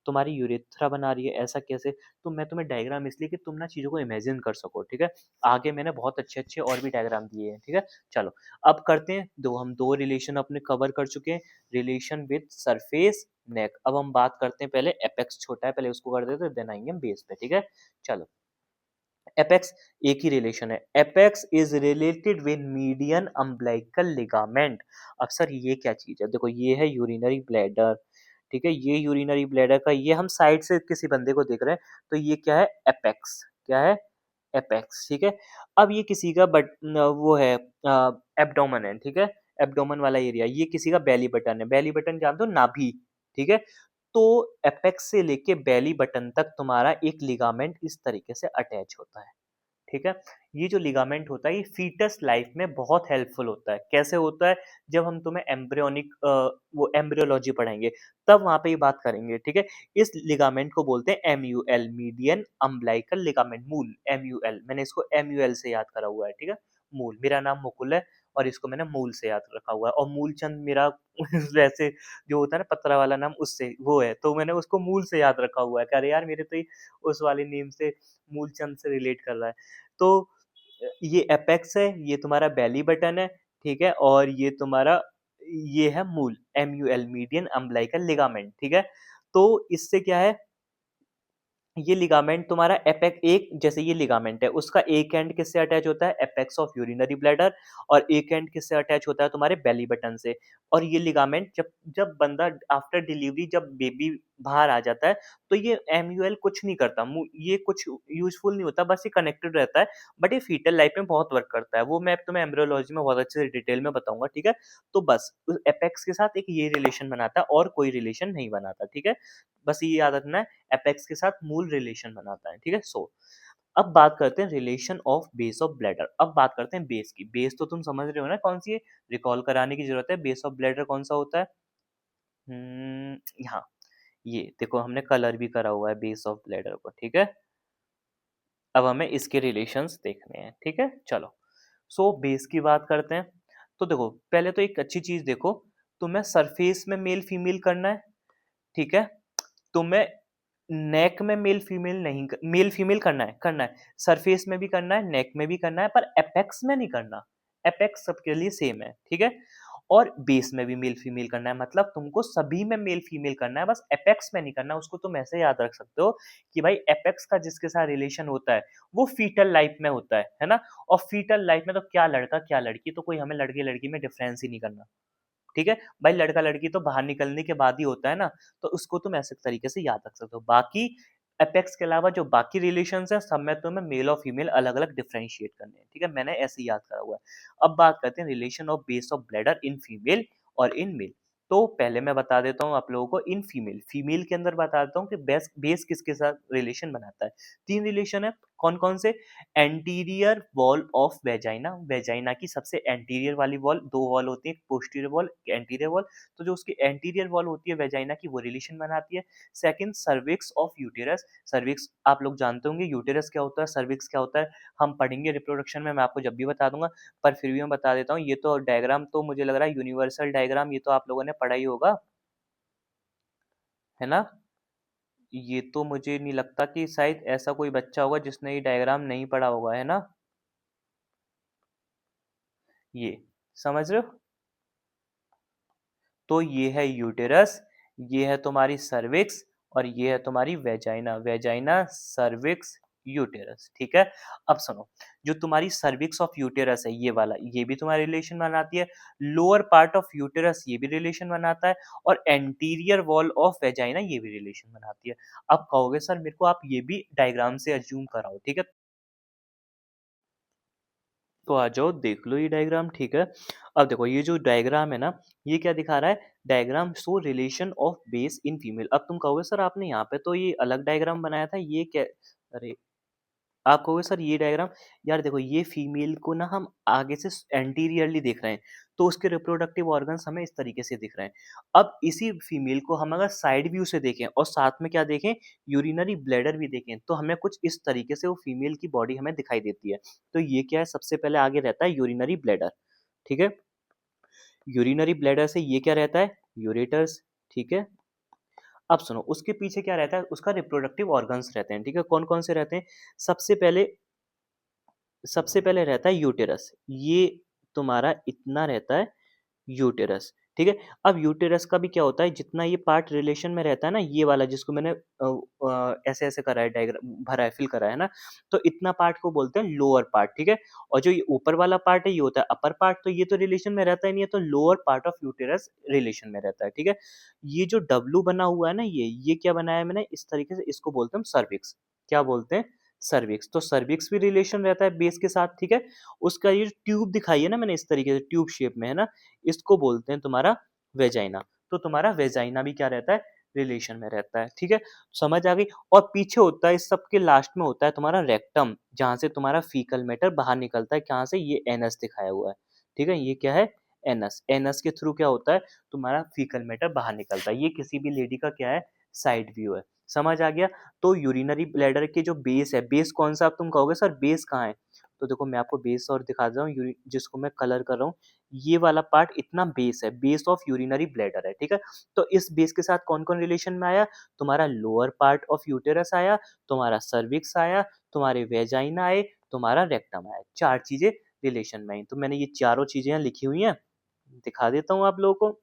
तुम्हारी यूरेथ्रा बना रही है, ऐसा कैसे? तो मैं तुम्हें डायग्राम इसलिए कि तुम ना चीज़ों को इमेजिन कर सको, ठीक है? आगे मैंने बहुत अच्छे-अच्छे और भी डायग्राम दिए हैं, ठीक है? चलो, अब करते हैं, हम 2 रिलेशन अपने कवर कर चुके हैं, रिलेशन विद सरफेस, नेक। अब हम बात करते हैं, पहले एपेक्स छोटा है, पहले उसको कर देते हैं, देन आएँगे हम बेस पे, ठीक है? चलो, एपेक्स एक ही रिलेशन है। Apex is related with median umbilical ligament. अब सर ये क्या चीज है? देखो ये है यूरिनरी ब्लैडर, ठीक है? ये यूरिनरी ब्लैडर का, ये हम साइड से किसी बंदे को देख रहे हैं, तो ये क्या है? एपेक्स। क्या है? एपेक्स, ठीक है? अब ये किसी का वो है, एब्डोमेन है, ठीक है? एब्डोमेन वाला एरिया, ये किसी का बेली बटन है। बेली बटन जानते हो? नाभि, ठीक है? तो एपेक्स से लेके बेली बटन तक तुम्हारा एक लिगामेंट इस तरीके से अटैच होता है, ठीक है? ये जो लिगामेंट होता है ये फीटस लाइफ में बहुत हेल्पफुल होता है। कैसे होता है? जब हम तुम्हें एम्ब्रियोनिक वो एम्ब्रियोलॉजी पढ़ाएंगे, तब वहां पे ये बात करेंगे, ठीक है? इस लिगामेंट को बोलते हैं एमयूएल, मीडियन अम्बिलिकल लिगामेंट, मूल, एमयूएल। मैंने इसको एमयूएल से याद करा हुआ है, ठीक है? मूल। मेरा नाम मुकुल है और इसको मैंने मूल से याद रखा हुआ है, और मूलचंद मेरा वैसे जो होता है ना पतरा वाला नाम, उससे वो है, तो मैंने उसको मूल से याद रखा हुआ है। अरे यार मेरे तो ये उस वाले नेम से, मूलचंद से रिलेट कर रहा है। तो ये एपेक्स है, ये तुम्हारा बेली बटन है, ठीक है? और ये तुम्हारा ये है मूल, एमयूएल, मीडियन अम्बिलिकल लिगामेंट, ठीक है? तो इससे क्या है, ये लिगामेंट तुम्हारा एपेक एक, जैसे ये लिगामेंट है उसका एक एंड किससे अटैच होता है? Apex of urinary bladder. और एक एंड किससे अटैच होता है? तुम्हारे बेली बटन से। और ये लिगामेंट जब जब बंदा आफ्टर डिलीवरी, जब बेबी बाहर आ जाता है, तो ये एमयूएल कुछ नहीं करता, ये कुछ यूजफुल नहीं होता, बस ये कनेक्टेड रहता है। बट ये फीटल लाइफ में बहुत वर्क करता है, वो मैं तुम्हें एम्ब्रियोलॉजी में बहुत अच्छे से डिटेल में बताऊंगा, ठीक है? तो बस उस एपेक्स के साथ एक ये रिलेशन बनाता है और कोई रिलेशन नहीं बनाता, ठीक है? बस ये याद रखना है, एपेक्स के साथ मूल रिलेशन बनाता है, ठीक है? सो अब बात करते हैं relation of base of bladder. अब बात करते हैं बेस की। बेस तो तुम समझ रहे हो ना कौन सी है? रिकॉल कराने की जरूरत है, बेस ऑफ ब्लैडर कौन सा होता है? यहाँ, ये देखो हमने कलर भी करा हुआ है बेस ऑफ ब्लैडर को, ठीक है? अब हमें इसके रिलेशंस देखने हैं, ठीक है? चलो, सो बेस की बात करते हैं। तो देखो पहले तो एक अच्छी चीज देखो, तुम्हें सरफेस में मेल फीमेल करना है, ठीक है? तुम्हें नेक में मेल फीमेल नहीं, मेल फीमेल करना है, सरफेस में भी करना है, नेक में भी करना है, पर एपेक्स में नहीं करना। एपेक्स सबके लिए सेम है, ठीक है? और बेस में भी मेल फीमेल करना है, मतलब तुमको सभी में मेल फीमेल करना है, बस एपेक्स में नहीं करना। उसको तुम ऐसे याद रख सकते हो कि भाई एपेक्स का जिसके साथ रिलेशन होता है वो फीटल लाइफ में होता है ना? और फीटल लाइफ में तो क्या लड़का क्या लड़की, तो कोई हमें लड़के लड़की में डिफरेंस ही नहीं करना, ठीक है? भाई लड़का-लड़की तो बाहर निकलने के बाद ही होता है ना, तो उसको तुम ऐसे तरीके से याद रख सकते हो। बाकी एपेक्स के अलावा जो बाकी रिलेशंस हैं, सब में तुम्हें मेल और फीमेल अलग-अलग डिफरेंशिएट करने हैं, ठीक है? मैंने ऐसे ही याद करा हुआ है। अब बात करते हैं relation of base of bladder in female और इन मेल। तो पहले मैं बता देता हूँ आप लोगों को इन फीमेल। फीमेल के अंदर बता देता हूँ कि बेस बेस किसके साथ रिलेशन बनाता है। 3 रिलेशन है, कौन-कौन से? Anterior wall of vagina, vagina की सबसे एंटीरियर वाली वॉल, 2 वॉल होती है, एक पोस्टीरियर वॉल, एक एंटीरियर वॉल, तो जो उसकी एंटीरियर वॉल होती है वेजाइना की वो रिलेशन बनाती है। Second cervix of uterus, cervix आप लोग जानते होंगे यूटेरस क्या होता है, सर्विक्स क्या होता है, हम पढ़ेंगे रिप्रोडक्शन में, मैं आपको जब भी बता दूँगा, पर फिर भी मैं बता देता हूँ, ये तो डायग्राम तो मुझे लग रहा है यूनिवर्सल डायग्राम, ये तो आप लोगों ने पढ़ा ही होगा, है ना? ये तो मुझे नहीं लगता कि शायद ऐसा कोई बच्चा होगा जिसने ये डायग्राम नहीं पढ़ा होगा, है ना? ये समझ रहे हो? तो ये है यूटेरस, ये है तुम्हारी सर्विक्स और ये है तुम्हारी वेजाइना, वेजाइना सर्विक्स यूटेरस, ठीक है। अब सुनो, जो तुम्हारी सर्विक्स ऑफ यूटेरस है ये वाला, ये भी तुम्हारी रिलेशन बनाती है, लोअर पार्ट ऑफ यूटेरस ये भी रिलेशन बनाता है, और एंटीरियर वॉल ऑफ वेजाइना ये भी रिलेशन बनाती है। अब कहोगे सर मेरे को आप ये भी डायग्राम से अज्यूम कराओ, ठीक है। तो आ जाओ देख लो ये डायग्राम, ठीक है। अब देखो ये जो डायग्राम है ना, ये क्या दिखा रहा है? Diagram show relation of base in female. अब तुम कहोगे सर आपने यहाँ पे तो ये अलग डायग्राम बनाया था, ये क्या? अरे, आप कहोगे सर ये डायग्राम, यार देखो ये फीमेल को ना हम आगे से एंटीरियरली देख रहे हैं, तो उसके रिप्रोडक्टिव ऑर्गन्स हमें इस तरीके से दिख रहे हैं। अब इसी फीमेल को हम अगर साइड व्यू से देखें और साथ में क्या देखें, यूरिनरी ब्लैडर भी देखें, तो हमें कुछ इस तरीके से वो फीमेल की बॉडी हमें दिखाई देती है। तो ये क्या है, सबसे पहले आगे रहता है यूरिनरी ब्लैडर, ठीक है। यूरिनरी ब्लैडर से ये क्या रहता है, यूरेटर्स, ठीक है। अब सुनो उसके पीछे क्या रहता है, उसका रिप्रोडक्टिव ऑर्गन्स रहते हैं, ठीक है। कौन कौन से रहते हैं? सबसे पहले सबसे पहले रहता है यूटेरस, ये तुम्हारा इतना रहता है यूटेरस, ठीक है। अब यूटेरस का भी क्या होता है, जितना ये पार्ट रिलेशन में रहता है ना, ये वाला जिसको मैंने ऐसे ऐसे करा है, डायग्राम भरा है, फिल करा है ना, तो इतना पार्ट को बोलते हैं लोअर पार्ट, ठीक है। और जो ये ऊपर वाला पार्ट है ये होता है अपर पार्ट, तो ये तो रिलेशन में रहता ही नहीं है, तो lower part of uterus relation में रहता है, ठीक है। ये जो डब्लू बना हुआ है ना, ये क्या बनाया है मैंने इस तरीके से, इसको बोलते हैं सर्विक्स, क्या बोलते हैं, सर्विक्स। तो सर्विक्स भी रिलेशन रहता है बेस के साथ, ठीक है। उसका ये ट्यूब दिखाई है ना मैंने इस तरीके से, ट्यूब शेप में है ना, इसको बोलते हैं तुम्हारा वेजाइना। तो तुम्हारा वेजाइना भी क्या रहता है, रिलेशन में रहता है, ठीक है। समझ आ गई। और पीछे होता है, इस सब के लास्ट में होता है तुम्हारा रेक्टम, जहां से तुम्हारा फीकल मैटर बाहर निकलता है, कहां से, ये एनस दिखाया हुआ है, ठीक है। ये क्या है, एनस, एनस के थ्रू क्या होता है, तुम्हारा फीकल मैटर बाहर निकलता है। ये किसी भी लेडी का क्या है, साइड व्यू है। समझ आ गया। तो यूरिनरी ब्लैडर के जो बेस है, बेस कौन सा, आप तुम कहोगे सर बेस कहाँ है, तो देखो मैं आपको बेस और दिखा रहा हूँ, जिसको मैं कलर कर रहा हूँ, ये वाला पार्ट इतना बेस है, बेस ऑफ यूरिनरी ब्लैडर है, ठीक है। तो इस बेस के साथ कौन कौन रिलेशन में आया, तुम्हारा लोअर पार्ट ऑफ यूटेरस आया, तुम्हारा सर्विक्स आया, तुम्हारे वेजाइना आए, तुम्हारा रेक्टम आया, चार चीजें रिलेशन में आई। तो मैंने ये चारों चीजें यहाँ लिखी हुई हैं, दिखा देता हूँ आप लोगों को।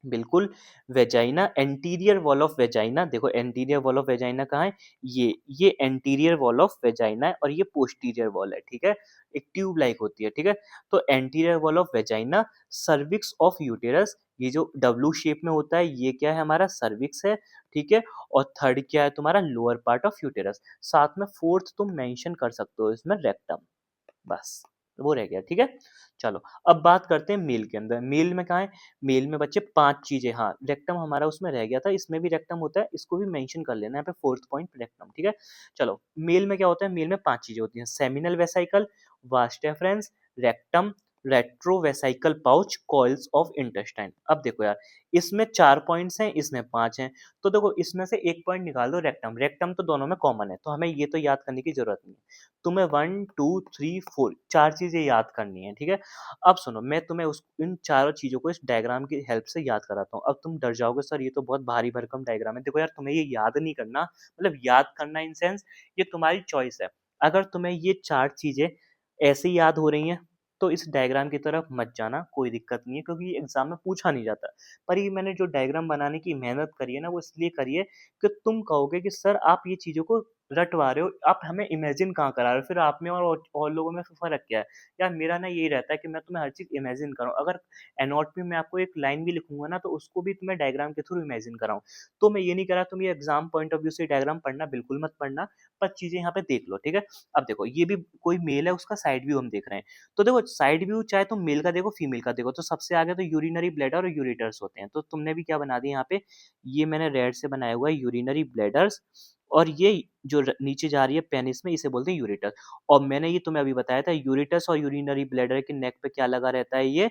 बिल्कुल, vagina, anterior wall of vagina, देखो एंटीरियर वॉल ऑफ वेजाइना कहाँ है, ये एंटीरियर वॉल ऑफ वेजाइना है, और ये पोस्टीरियर वॉल है, ठीक है। एक ट्यूब लाइक होती है, ठीक है। तो anterior wall of vagina, cervix of uterus, ये जो डब्लू शेप में होता है ये क्या है, हमारा सर्विक्स है, ठीक है। और थर्ड क्या है, तुम्हारा लोअर पार्ट ऑफ यूटेरस, साथ में फोर्थ तुम मेंशन कर सकते हो इसमें, रेक्टम, बस वो रह गया, ठीक है। चलो अब बात करते हैं मेल के अंदर, मेल में कहाँ है, मेल में बच्चे पांच चीजें, हाँ रेक्टम हमारा उसमें रह गया था, इसमें भी रेक्टम होता है, इसको भी मेंशन कर लेना यहाँ पे, फोर्थ पॉइंट रेक्टम, ठीक है। चलो मेल में क्या होता है, मेल में पांच चीजें होती हैं, seminal vesicle, vas deferens, rectum, retrovesical pouch, coils of intestine. अब देखो यार, इसमें चार पॉइंट्स हैं, इसमें पांच हैं, तो देखो इसमें से एक पॉइंट निकाल दो, रेक्टम, रेक्टम तो दोनों में कॉमन है, तो हमें ये तो याद करने की जरूरत नहीं है। तुम्हें 1 2 3 4 चार चीजें याद करनी है, ठीक है। अब सुनो मैं तुम्हें उस इन चारों चीजों को इस डायग्राम की हेल्प से याद कराता हूँ। अब तुम डर जाओगे सर ये तो बहुत भारी भरकम डायग्राम है, देखो यार तुम्हें ये याद नहीं करना, मतलब याद करना इन सेंस ये तुम्हारी चॉइस है। अगर तुम्हें ये चार चीजें ऐसे ही याद हो रही हैं, तो इस डायग्राम की तरफ मत जाना, कोई दिक्कत नहीं है, क्योंकि ये एग्जाम में पूछा नहीं जाता। पर ये मैंने जो डायग्राम बनाने की मेहनत करी है ना, वो इसलिए करी है कि तुम कहोगे कि सर आप ये चीजों को रटवा रहे हो, आप हमें इमेजिन कहाँ करा रहे हो, फिर आप में और लोगों में फिर फ़र्क क्या है? यार मेरा ना यही रहता है कि मैं तुम्हें हर चीज़ इमेजिन कराऊँ। अगर एनओट में मैं आपको एक लाइन भी लिखूँगा ना, तो उसको भी तुम्हें डायग्राम के थ्रू इमेजिन कराऊँ। तो मैं ये नहीं कह रहा तुम ये एग्ज़ाम पॉइंट ऑफ व्यू से डायग्राम पढ़ना बिल्कुल मत पढ़ना, पर चीज़ें यहाँ पे देख लो, ठीक है? अब देखो ये भी कोई मेल है, उसका साइड व्यू हम देख रहे हैं। तो देखो साइड व्यू चाहे तुम मेल का देखो, फीमेल का देखो, तो सबसे आगे तो यूरिनरी ब्लैडर और यूरेटर्स होते हैं। तो तुमने भी क्या बना दिया यहाँ पे, ये मैंने रेड से बनाया हुआ है यूरिनरी ब्लैडर्स, और ये जो नीचे जा रही है पेनिस में, इसे बोलते हैं यूरेटर। और मैंने ये तुम्हें अभी बताया था, यूरेटस और यूरिनरी ब्लैडर के नेक पे क्या लगा रहता है, ये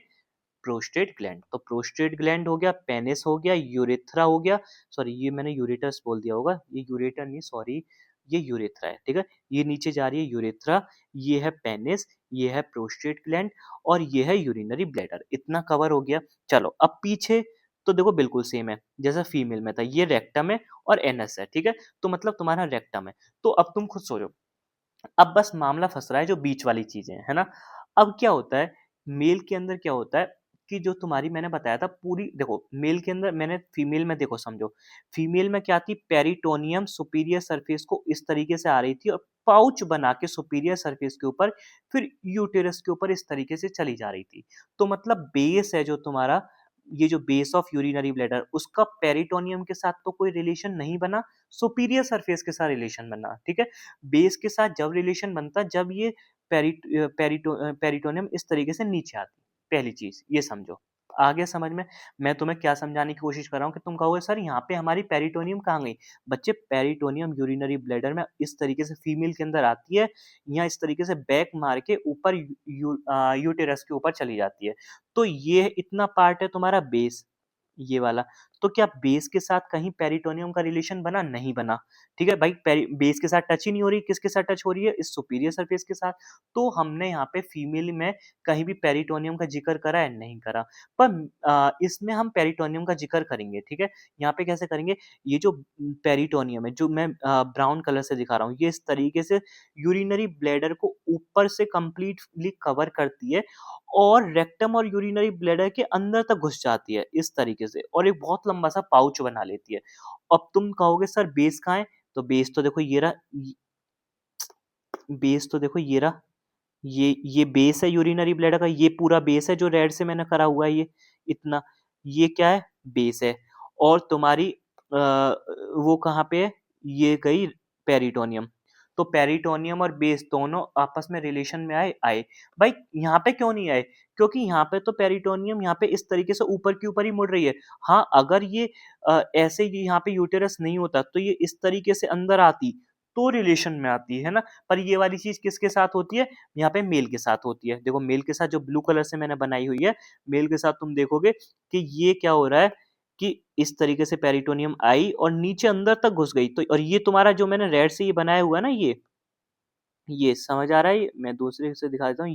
प्रोस्टेट ग्लैंड। तो प्रोस्टेट ग्लैंड हो गया, पेनिस हो गया, यूरेथ्रा हो गया, सॉरी ये मैंने यूरेटस बोल दिया होगा, ये यूरेटर नहीं, सॉरी ये यूरेथ्रा है, ठीक है। ये नीचे जा रही है यूरेथ्रा, ये है पेनिस, ये है प्रोस्टेट ग्लैंड और ये है यूरिनरी ब्लैडर। इतना कवर हो गया। चलो अब पीछे तो देखो बिल्कुल सेम है जैसा फीमेल में था, ये रेक्टम है और एनस है, ठीक है। तो मतलब तुम्हारा रेक्टम है। तो अब तुम खुद सोचो, अब बस मामला फंस रहा है जो बीच वाली चीजें है ना। अब क्या होता है, मेल के अंदर क्या होता है कि जो तुम्हारी मैंने बताया था पूरी, देखो मेल के अंदर, मैंने फीमेल में देखो समझो, फीमेल में क्या थी, पेरिटोनियम सुपीरियर सरफेस को इस तरीके से आ रही थी और पाउच बना के सुपीरियर सरफेस के ऊपर, फिर यूटेरस के ऊपर इस तरीके से चली जा रही थी। तो मतलब बेस है जो तुम्हारा, ये जो बेस ऑफ यूरिनरी ब्लैडर, उसका पेरिटोनियम के साथ तो कोई रिलेशन नहीं बना, सुपीरियर सरफेस के साथ रिलेशन बना, ठीक है। बेस के साथ जब रिलेशन बनता जब ये पेरिटोनियम इस तरीके से नीचे आती, पहली चीज ये समझो। आगे समझ में, मैं तुम्हें क्या समझाने की कोशिश कर रहा हूँ कि तुम कहोगे सर यहाँ पे हमारी पेरिटोनियम कहाँ गई। बच्चे पेरिटोनियम यूरिनरी ब्लैडर में इस तरीके से फीमेल के अंदर आती है, यहाँ इस तरीके से बैक मार के ऊपर यूटेरस के ऊपर चली जाती है। तो ये इतना पार्ट है तुम्हारा बेस, ये वाला। तो क्या बेस के साथ कहीं पेरिटोनियम का रिलेशन बना, नहीं बना, ठीक है भाई। बेस के साथ टच ही नहीं हो रही, किसके साथ टच हो रही है, इस सुपीरियर सरफेस के साथ। तो हमने यहाँ पे फीमेल में कहीं भी पेरिटोनियम का जिक्र करा है, नहीं करा। पर इसमें हम पेरिटोनियम का जिक्र करेंगे, ठीक है। यहाँ पे कैसे करेंगे, ये जो पेरिटोनियम है जो मैं ब्राउन कलर से दिखा रहा हूँ, ये इस तरीके से यूरिनरी ब्लैडर को ऊपर से कंप्लीटली कवर करती है और रेक्टम और यूरिनरी ब्लैडर के अंदर तक घुस जाती है इस तरीके से, और एक बहुत लंबा सा पाउच बना लेती है। अब तुम कहोगे सर बेस कहाँ है, तो बेस तो देखो ये रहा, बेस तो देखो ये रहा, ये बेस है यूरिनरी ब्लैडर का, ये पूरा बेस है जो रेड से मैंने करा हुआ है, ये इतना, ये क्या है, बेस है। और तुम्हारी वो कहाँ पे है, ये गई पेरिटोनियम। तो पेरिटोनियम और बेस दोनों आपस में रिलेशन में आए आए। भाई यहाँ पे क्यों नहीं आए, क्योंकि यहाँ पे तो पेरिटोनियम यहाँ पे इस तरीके से ऊपर की ऊपर ही मुड़ रही है। हाँ अगर ये ऐसे ही यहाँ पे यूटेरस नहीं होता तो ये इस तरीके से अंदर आती, तो रिलेशन में आती है ना। पर ये वाली चीज किसके साथ होती है, यहाँ पे मेल के साथ होती है। देखो मेल के साथ जो ब्लू कलर से मैंने बनाई हुई है, मेल के साथ तुम देखोगे कि ये क्या हो रहा है कि इस तरीके से पेरिटोनियम आई और नीचे अंदर तक घुस गई। तो और ये तुम्हारा जो मैंने रेड से ये बनाया हुआ है ना, ये समझ आ रहा है, मैं दूसरे से दिखा देता हूँ,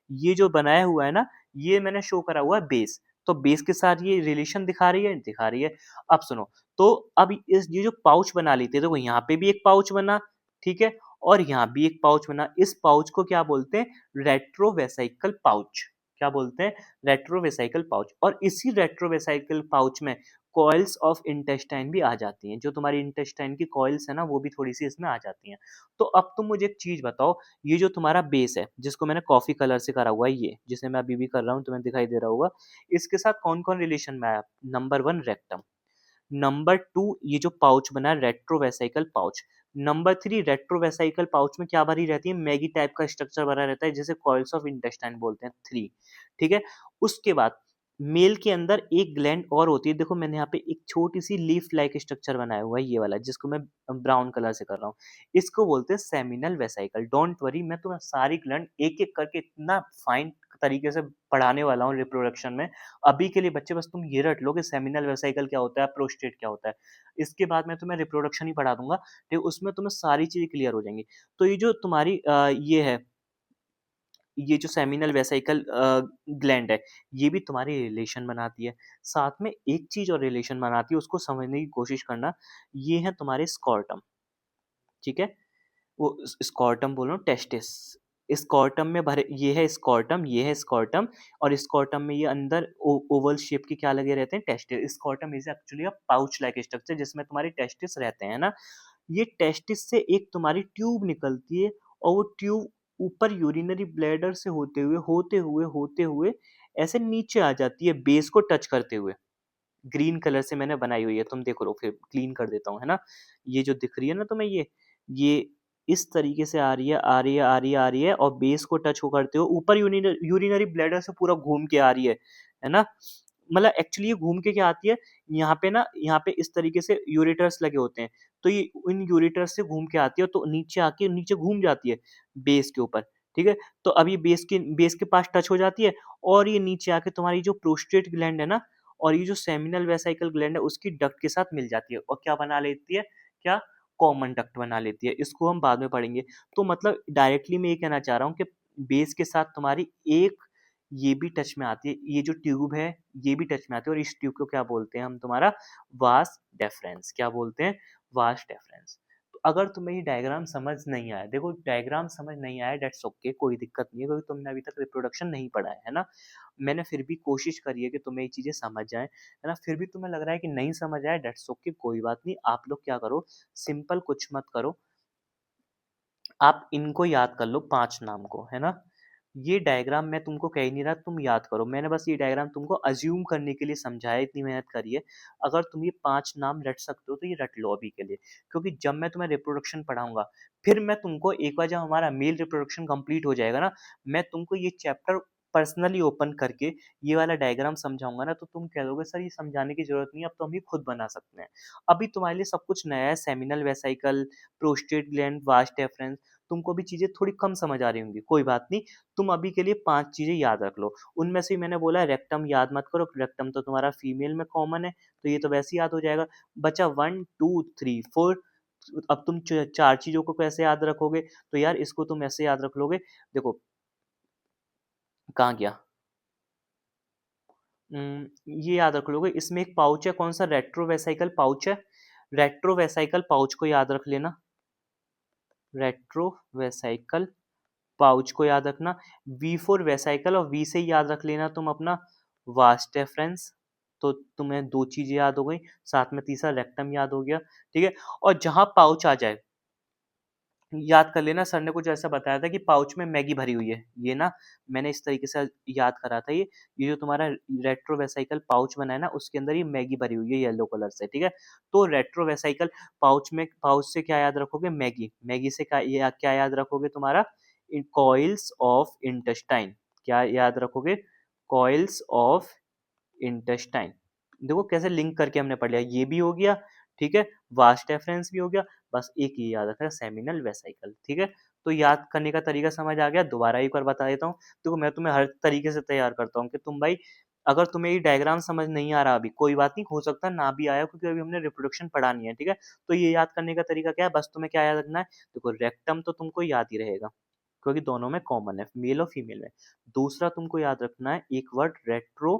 ये जो बनाया हुआ है ना, ये मैंने शो करा हुआ है बेस। तो बेस के साथ ये रिलेशन दिखा रही है, दिखा रही है। अब सुनो, तो अब इस ये जो पाउच बना लेते हैं, देखो यहाँ पे भी एक पाउच बना, ठीक है, और यहाँ भी एक पाउच बना। इस पाउच को क्या बोलते हैं, रेट्रोवेसाइकल पाउच। क्या बोलते हैं, रेट्रोवेसाइकल पाउच। और इसी रेट्रोवेसाइकल पाउच में कॉइल्स ऑफ इंटेस्टाइन भी आ जाती हैं, जो तुम्हारी इंटेस्टाइन की कॉइल्स है ना, वो भी थोड़ी सी इसमें आ जाती हैं। तो अब तुम मुझे एक चीज बताओ, ये जो तुम्हारा बेस है जिसको मैंने कॉफी कलर से करा हुआ है, ये जिसे मैं अभी भी कर रहा हूँ, तुम्हें दिखाई दे रहा होगा, इसके साथ कौन कौन रिलेशन में आया। Number one rectum, number two ये जो पाउच बना है रेट्रोवेसाइकल पाउच, नंबर थ्री रेट्रोवेसाइकल पाउच में क्या भरी रहती है, मैगी टाइप का स्ट्रक्चर भरा रहता है जिसे कॉइल्स ऑफ इंटेस्टाइन बोलते हैं, थ्री, ठीक है। उसके बाद मेल के अंदर एक ग्लैंड और होती है, देखो मैंने यहाँ पे एक छोटी सी लीफ लाइक स्ट्रक्चर बनाया हुआ है, ये वाला जिसको मैं ब्राउन कलर से कर रहा हूँ, इसको बोलते हैं सेमिनल वेसाइकल। डोंट वरी, मैं तुम्हें सारी ग्लैंड एक एक करके इतना फाइन तरीके से पढ़ाने वाला हूँ रिप्रोडक्शन में। अभी के लिए बच्चे बस तुम ये रट लो कि सेमिनल वेसाइकल क्या होता है, प्रोस्टेट क्या होता है। इसके बाद मैं तुम्हें रिप्रोडक्शन ही पढ़ा दूंगा, ठीक, उसमें तुम्हें सारी चीजें क्लियर हो जाएंगी। तो ये जो तुम्हारी ये है, ये जो सेमिनल वेसाइकल ग्लैंड है, ये भी तुम्हारी रिलेशन बनाती है। साथ में एक चीज और रिलेशन बनाती है, उसको समझने की कोशिश करना। ये है तुम्हारे स्कॉर्टम, ठीक है, वो स्कॉर्टम बोल रहा हूँ, टेस्टिस। स्कॉर्टम में भरे, ये है स्कॉर्टम, ये है स्कॉर्टम, और स्कॉर्टम में ये अंदर ओवल शेप के क्या लगे रहते हैं, testis. Scrotum is actually a pouch like structure जिसमें तुम्हारी टेस्टिस रहते हैं ना। ये टेस्टिस से एक तुम्हारी ट्यूब निकलती है, और वो ट्यूब ऊपर यूरिनरी ब्लैडर से होते हुए ऐसे नीचे आ जाती है बेस को टच करते हुए। ग्रीन कलर से मैंने बनाई हुई है, तुम देखो लो, फिर क्लीन कर देता हूँ, है ना। ये जो दिख रही है ना तुम्हें, ये इस तरीके से आ रही है, आ रही है, आ रही है, आ रही है, और बेस को टच को करते हो ऊपर यूरिनरी ब्लैडर से पूरा घूम के आ रही है ना। मतलब एक्चुअली ये घूम के क्या आती है, यहाँ पे ना, यहाँ पे इस तरीके से यूरेटर्स लगे होते हैं। तो ये इन यूरेटर से घूम के आती है तो नीचे आके नीचे घूम जाती है बेस के ऊपर, ठीक है? तो अब ये बेस के पास टच हो जाती है और ये नीचे आके तुम्हारी जो प्रोस्टेट ग्लैंड है ना और ये जो सेमिनल वेसिकल ग्लैंड है उसकी डक्ट के साथ मिल जाती है और क्या बना लेती है? क्या? कॉमन डक्ट बना लेती है। इसको हम बाद में पढ़ेंगे। तो मतलब डायरेक्टली मैं ये कहना चाह रहा हूँ कि बेस के साथ तुम्हारी एक ये भी टच में आती है, ये जो ट्यूब है ये भी टच में आती है और इस ट्यूब को क्या बोलते हैं हम तुम्हारा वास डेफरेंस। क्या बोलते हैं? Vas deferens. तो अगर तुम्हें ये डायग्राम समझ नहीं आया, देखो डायग्राम समझ नहीं आया दैट्स ओके, कोई दिक्कत नहीं है क्योंकि तुमने अभी तक रिप्रोडक्शन नहीं पढ़ा है ना? मैंने फिर भी कोशिश करी है कि तुम्हें ये चीज़ें समझ जाएँ, है ना? फिर भी तुम्हें लग रहा है कि नहीं समझ आया दैट्स ओके, कोई बात नहीं। आप लोग क्या करो, सिंपल कुछ मत करो, आप इनको याद कर लो 5 नाम को, है ना? ये डायग्राम मैं तुमको कह ही नहीं रहा, तुम याद करो। मैंने बस ये डायग्राम तुमको अज़्यूम करने के लिए समझाया, इतनी मेहनत करी है। अगर तुम ये 5 नाम रट सकते हो, तो ये रट लो अभी के लिए। क्योंकि जब मैं तुम्हें रिप्रोडक्शन पढ़ाऊँगा, फिर मैं तुमको एक बार जब हमारा मेल रिप्रोडक्शन कंप्लीट हो जाएगा ना, मैं तुमको ये चैप्टर पर्सनली ओपन करके ये वाला डायग्राम समझाऊँगा ना, तो तुम कह दोगे सर ये समझाने की ज़रूरत नहीं है, अब तो हम ये खुद बना सकते हैं। अभी तुम्हारे लिए सब कुछ नया है, seminal vesicle, prostate gland, vas deferens, तुमको भी चीज़ें थोड़ी कम समझ आ रही होंगी, कोई बात नहीं। तुम अभी के लिए 5 चीज़ें याद रख लो। उनमें से मैंने बोला है रेक्टम याद मत करो, रेक्टम तो तुम्हारा फीमेल में कॉमन है, तो ये तो वैसे ही याद हो जाएगा। बचा 1, 2, 3, 4। अब तुम 4 चीज़ों को कैसे याद रखोगे? तो यार इसको तुम ऐसे याद रख लोगे, देखो कहाँ गया? ये याद रख लोगे, इसमें एक पाउच है, कौन सा? रेट्रोवेसिकल पाउच है। रेट्रोवेसिकल पाउच को याद रख लेना, रेट्रोवेसिकल पाउच को याद रखना। वी फॉर वेसाइकल और वी से ही याद रख लेना तुम अपना वास्ट डेफरेंस। तो तुम्हें 2 चीज़ें याद हो गई, साथ में तीसरा रेक्टम याद हो गया, ठीक है? और जहाँ पाउच आ जाए, याद कर लेना, सर ने कुछ ऐसा बताया था कि पाउच में मैगी भरी हुई है। ये ना मैंने इस तरीके से याद करा था ये जो तुम्हारा रेट्रोवेसिकल पाउच बना है ना, उसके अंदर ये मैगी भरी हुई है येलो कलर से, ठीक है? तो रेट्रोवेसिकल पाउच से क्या याद रखोगे? मैगी। मैगी से क्या याद रखोगे तुम्हारा? Coils of intestine. क्या याद रखोगे? Coils of intestine. देखो कैसे लिंक करके हमने पढ़ लिया, ये भी हो गया, ठीक है? वास्ट रेफरेंस भी हो गया, बस एक ये याद रखना सेमिनल वेसिकल, ठीक है? तो याद करने का तरीका समझ आ गया? दोबारा एक बार बता देता हूँ। देखो मैं तुम्हें हर तरीके से तैयार करता हूँ कि तुम भाई, अगर तुम्हें ये डायग्राम समझ नहीं आ रहा अभी, कोई बात नहीं, हो सकता है ना भी आया क्योंकि अभी हमने रिप्रोडक्शन पढ़ा नहीं है, ठीक है? तो ये याद करने का तरीका क्या है? बस तुम्हें क्या याद रखना है? देखो रेक्टम तो तुमको याद ही रहेगा क्योंकि दोनों में कॉमन है, मेल और फीमेल में। दूसरा तुमको याद रखना है एक वर्ड, रेट्रो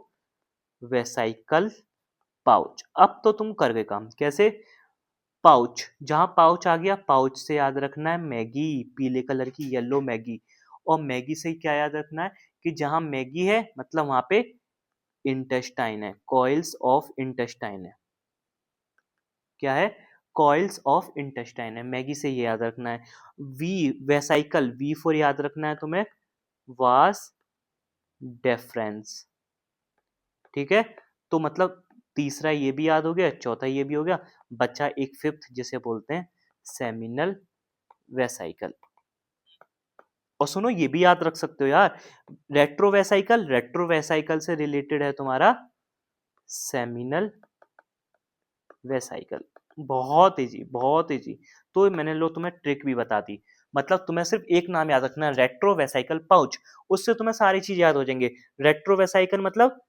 वेसाइकल पाउच। अब तो तुम कर गए काम, कैसे? पाउच, जहां पाउच आ गया, पाउच से याद रखना है मैगी, पीले कलर की येलो मैगी। और मैगी से क्या याद रखना है? कि जहां मैगी है मतलब वहां पे इंटेस्टाइन है, कॉइल्स ऑफ इंटेस्टाइन है। क्या है? कॉइल्स ऑफ इंटेस्टाइन है, मैगी से ये याद रखना है। वी वेसाइकल, वी फॉर याद रखना है तुम्हें वास डेफरेंस, ठीक है? तो मतलब तीसरा ये भी याद हो गया, चौथा ये भी हो गया, बचा एक फिफ्थ जिसे बोलते हैं सेमिनल वेसाइकल। और सुनो ये भी याद रख सकते हो यार, रेट्रोवेसाइकल, रेट्रोवेसाइकल से रिलेटेड है तुम्हारा सेमिनल वेसाइकल। बहुत इजी, बहुत इजी। तो मैंने लो तुम्हें ट्रिक भी बता दी, मतलब तुम्हें सिर्फ एक नाम याद रखना है, रेट्रोवेसाइकल पाउच, उससे तुम्हें सारी चीज याद हो जाएंगे। रेट्रोवेसाइकल मतलब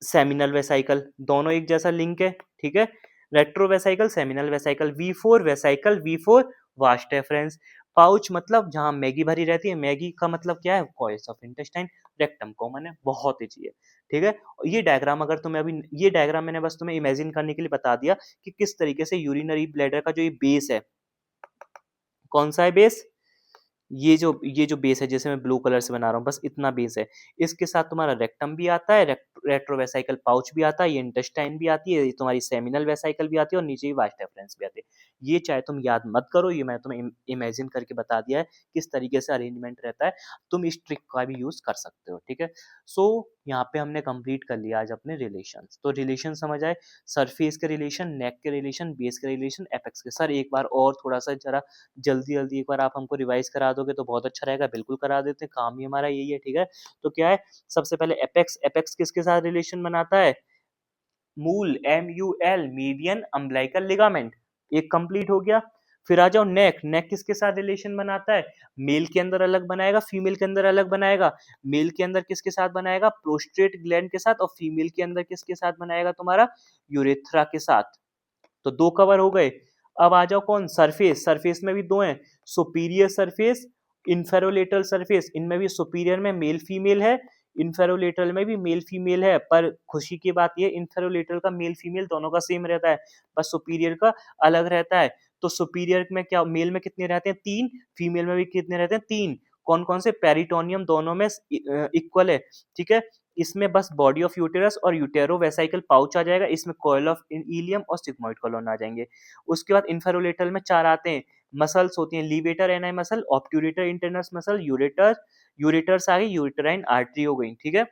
सेमिनल वेसाइकल, दोनों एक जैसा लिंक है, ठीक है? Retrovesical, seminal vesicle, V for vesicle, V for vas deferens. Pouch मतलब जहां मैगी भरी रहती है, मैगी का मतलब क्या है? Coils of intestine. Rectum common है, बहुत ईजी है, ठीक है? ये डायग्राम अगर तुम्हें अभी, ये डायग्राम मैंने बस तुम्हें इमेजिन करने के लिए बता दिया कि किस तरीके से यूरिनरी ब्लैडर का जो ये बेस है, कौन सा है बेस? ये जो बेस है जैसे मैं ब्लू कलर से बना रहा हूँ, बस इतना बेस है। इसके साथ तुम्हारा रेक्टम भी आता है, रेट्रोवेसाइकल पाउच भी आता है, ये इंटेस्टाइन भी आती है, ये तुम्हारी सेमिनल वेसाइकल भी आती है और नीचे ही वास्ट रेफरेंस भी आती है। ये चाहे तुम याद मत करो, ये मैं तुम्हें इमेजिन करके बता दिया है किस तरीके से अरेंजमेंट रहता है। तुम इस ट्रिक का भी यूज कर सकते हो, ठीक है? सो यहाँ पे हमने कंप्लीट कर लिया आज अपने रिलेशन। तो रिलेशन समझ आए, सरफेस के रिलेशन, नेक के रिलेशन, बेस के रिलेशन, एपेक्स के। सर एक बार और थोड़ा सा जरा जल्दी जल्दी एक बार आप हमको रिवाइज करा दोगे तो बहुत अच्छा रहेगा। बिल्कुल करा देते हैं, काम ही हमारा यही है, ठीक है? तो क्या है, सबसे पहले एपेक्स, एपेक्स किसके साथ रिलेशन बनाता है? मूल, MUL, मीडियन अम्बिलिकल लिगामेंट। एक कंप्लीट हो गया। फिर आ जाओ नेक। नेक किसके साथ रिलेशन बनाता है? मेल के अंदर अलग बनाएगा, फीमेल के अंदर अलग बनाएगा। मेल के अंदर किसके साथ बनाएगा? प्रोस्टेट ग्लैंड के साथ। और फीमेल के अंदर किसके साथ बनाएगा? तुम्हारा यूरेथ्रा के साथ। तो दो कवर हो गए। अब आ जाओ कौन? सरफेस। सरफेस में भी दो हैं, सुपीरियर सरफेस, इंफेरोलेटरल सरफेस। इनमें भी सुपीरियर में मेल फीमेल है, इंफेरोलेटरल में भी मेल फीमेल है। पर खुशी की बात ये, इंफेरोलेटरल का मेल फीमेल दोनों का सेम रहता है, बस सुपीरियर का अलग रहता है। तो सुपीरियर में क्या, मेल में कितने रहते हैं? 3। फीमेल में भी कितने रहते हैं? 3। कौन कौन से? पेरिटोनियम दोनों में इक्वल है, ठीक है। इसमें बस बॉडी ऑफ यूटेरस और यूटेरो वेसाइकल पाउच आ जाएगा, इसमें कॉइल ऑफ इलियम और सिग्मोइड कॉलोन आ जाएंगे। उसके बाद इंफेरोलेटरल में 4 आते हैं, मसल्स होती हैं, levator ani muscle, obturator internus muscle, ureter, ureters आ गई, यूरेटराइन आर्टरी हो गई, ठीक है।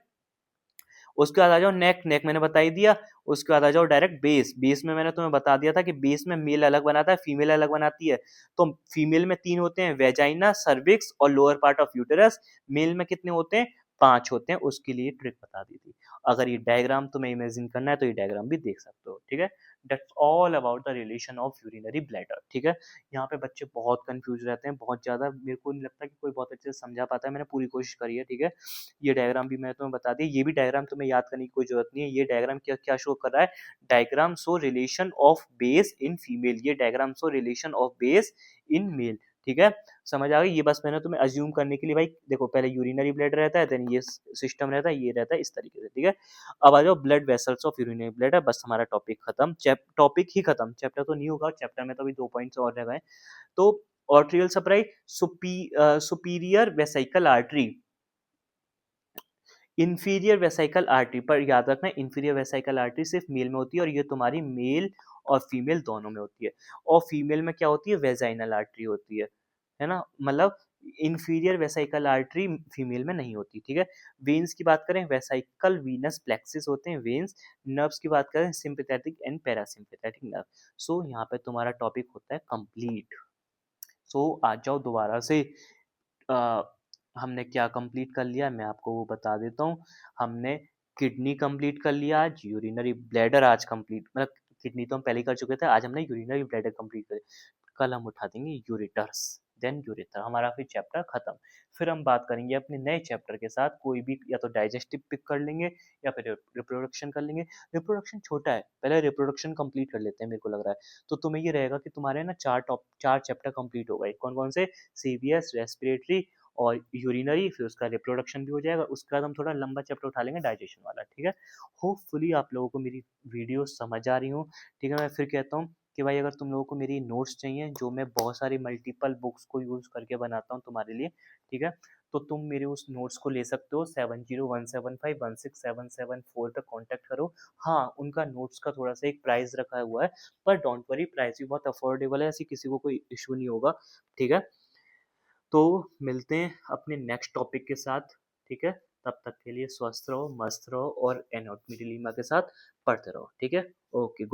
उसके बाद आ जाओ नेक। नेक मैंने बता ही दिया। उसके बाद आ जाओ डायरेक्ट बेस। बेस में मैंने तुम्हें बता दिया था कि बेस में मेल अलग बनाता है, फीमेल अलग बनाती है। तो फीमेल में 3 होते हैं, वेजाइना, सर्विक्स और lower part of uterus. Male में कितने होते हैं? 5 होते हैं। उसके लिए ट्रिक बता दी थी। अगर ये डायग्राम तुम्हें इमेजिन करना है तो ये डायग्राम भी देख सकते हो, ठीक है। That's all about the relation of urinary bladder, ठीक है। यहाँ पे बच्चे बहुत कंफ्यूज रहते हैं, बहुत ज्यादा। मेरे को नहीं लगता कि कोई बहुत अच्छे से समझा पाता है, मैंने पूरी कोशिश करी है, ठीक है। ये डायग्राम भी मैं तुम्हें बता दी। ये भी डायग्राम तुम्हें याद करने की कोई जरूरत नहीं है। ये डायग्राम क्या क्या शो कर रहा है? Diagram show relation of base in female. ये diagram show relation of base in male, ठीक है। समझ आ गई? ये बस मैंने तुम्हें अज्यूम करने के लिए, भाई देखो पहले यूरिनरी ब्लड रहता है, देन ये सिस्टम रहता है, ये रहता है इस तरीके से, ठीक है। अब आ जाओ blood vessels of urinary blood है। बस हमारा टॉपिक खत्म। टॉपिक ही खत्म, चैप्टर तो नहीं होगा। चैप्टर में तो अभी 2 पॉइंट्स और रह गए। तो arterial supply, superior vesicle artery, inferior vesicle artery. पर याद रखना, इंफीरियर वेसाइकल आर्टरी सिर्फ मेल में होती है, और ये तुम्हारी मेल और फीमेल दोनों में होती है। और फीमेल में क्या होती है? वेजाइनल आर्टरी होती है ना। मतलब इंफीरियर वेसाइकल आर्टरी फीमेल में नहीं होती, ठीक है। वेन्स की बात करें, वेसाइकल वीनस प्लेक्सिस होते हैं वेन्स। नर्व्स की बात करें, सिंपैथेटिक एंड पैरासिम्पैथेटिक नर्व। सो यहाँ पे तुम्हारा टॉपिक होता है कंप्लीट। सो आ जाओ दोबारा से। अ, हमने क्या कंप्लीट कर लिया, मैं आपको वो बता देता हूँ। हमने किडनी कंप्लीट कर लिया आज, यूरिनरी ब्लैडर आज कंप्लीट, मतलब किडनी तो हम पहले ही कर चुके थे, आज हमने यूरिनरी ब्लैडर कंप्लीट कर। कल हम उठा देंगे यूरेटर्स, देन यूरेथ्रा, हमारा फिर चैप्टर खत्म। फिर हम बात करेंगे अपने नए चैप्टर के साथ, कोई भी, या तो डाइजेस्टिव पिक कर लेंगे या फिर रिप्रोडक्शन कर लेंगे। रिप्रोडक्शन छोटा है, पहले रिप्रोडक्शन कंप्लीट कर लेते हैं, मेरे को लग रहा है। तो तुम्हें ये रहेगा कि तुम्हारे ना 4 चैप्टर कंप्लीट हो गए। कौन कौन से? सीवीएस, रेस्पिरेटरी और यूरिनरी। फिर उसका रिप्रोडक्शन भी हो जाएगा। उसके बाद हम थोड़ा लंबा चैप्टर उठा लेंगे डाइजेशन वाला, ठीक है। होपफुली आप लोगों को मेरी वीडियो समझ आ रही हूँ, ठीक है। मैं फिर कहता हूँ कि भाई अगर तुम लोगों को मेरी नोट्स चाहिए, जो मैं बहुत सारी मल्टीपल बुक्स को यूज़ करके बनाता हूँ तुम्हारे लिए, ठीक है, तो तुम मेरे उस नोट्स को ले सकते हो। 7017516774 पे कांटेक्ट करो। हाँ, उनका नोट्स का थोड़ा सा एक प्राइस रखा हुआ है, पर डोंट वरी, प्राइस भी बहुत अफोर्डेबल है, ऐसी किसी को कोई इशू नहीं होगा, ठीक है। तो मिलते हैं अपने नेक्स्ट टॉपिक के साथ, ठीक है। तब तक के लिए स्वस्थ रहो, मस्त रहो और एनाटॉमी डिलीमा के साथ पढ़ते रहो, ठीक है। ओके।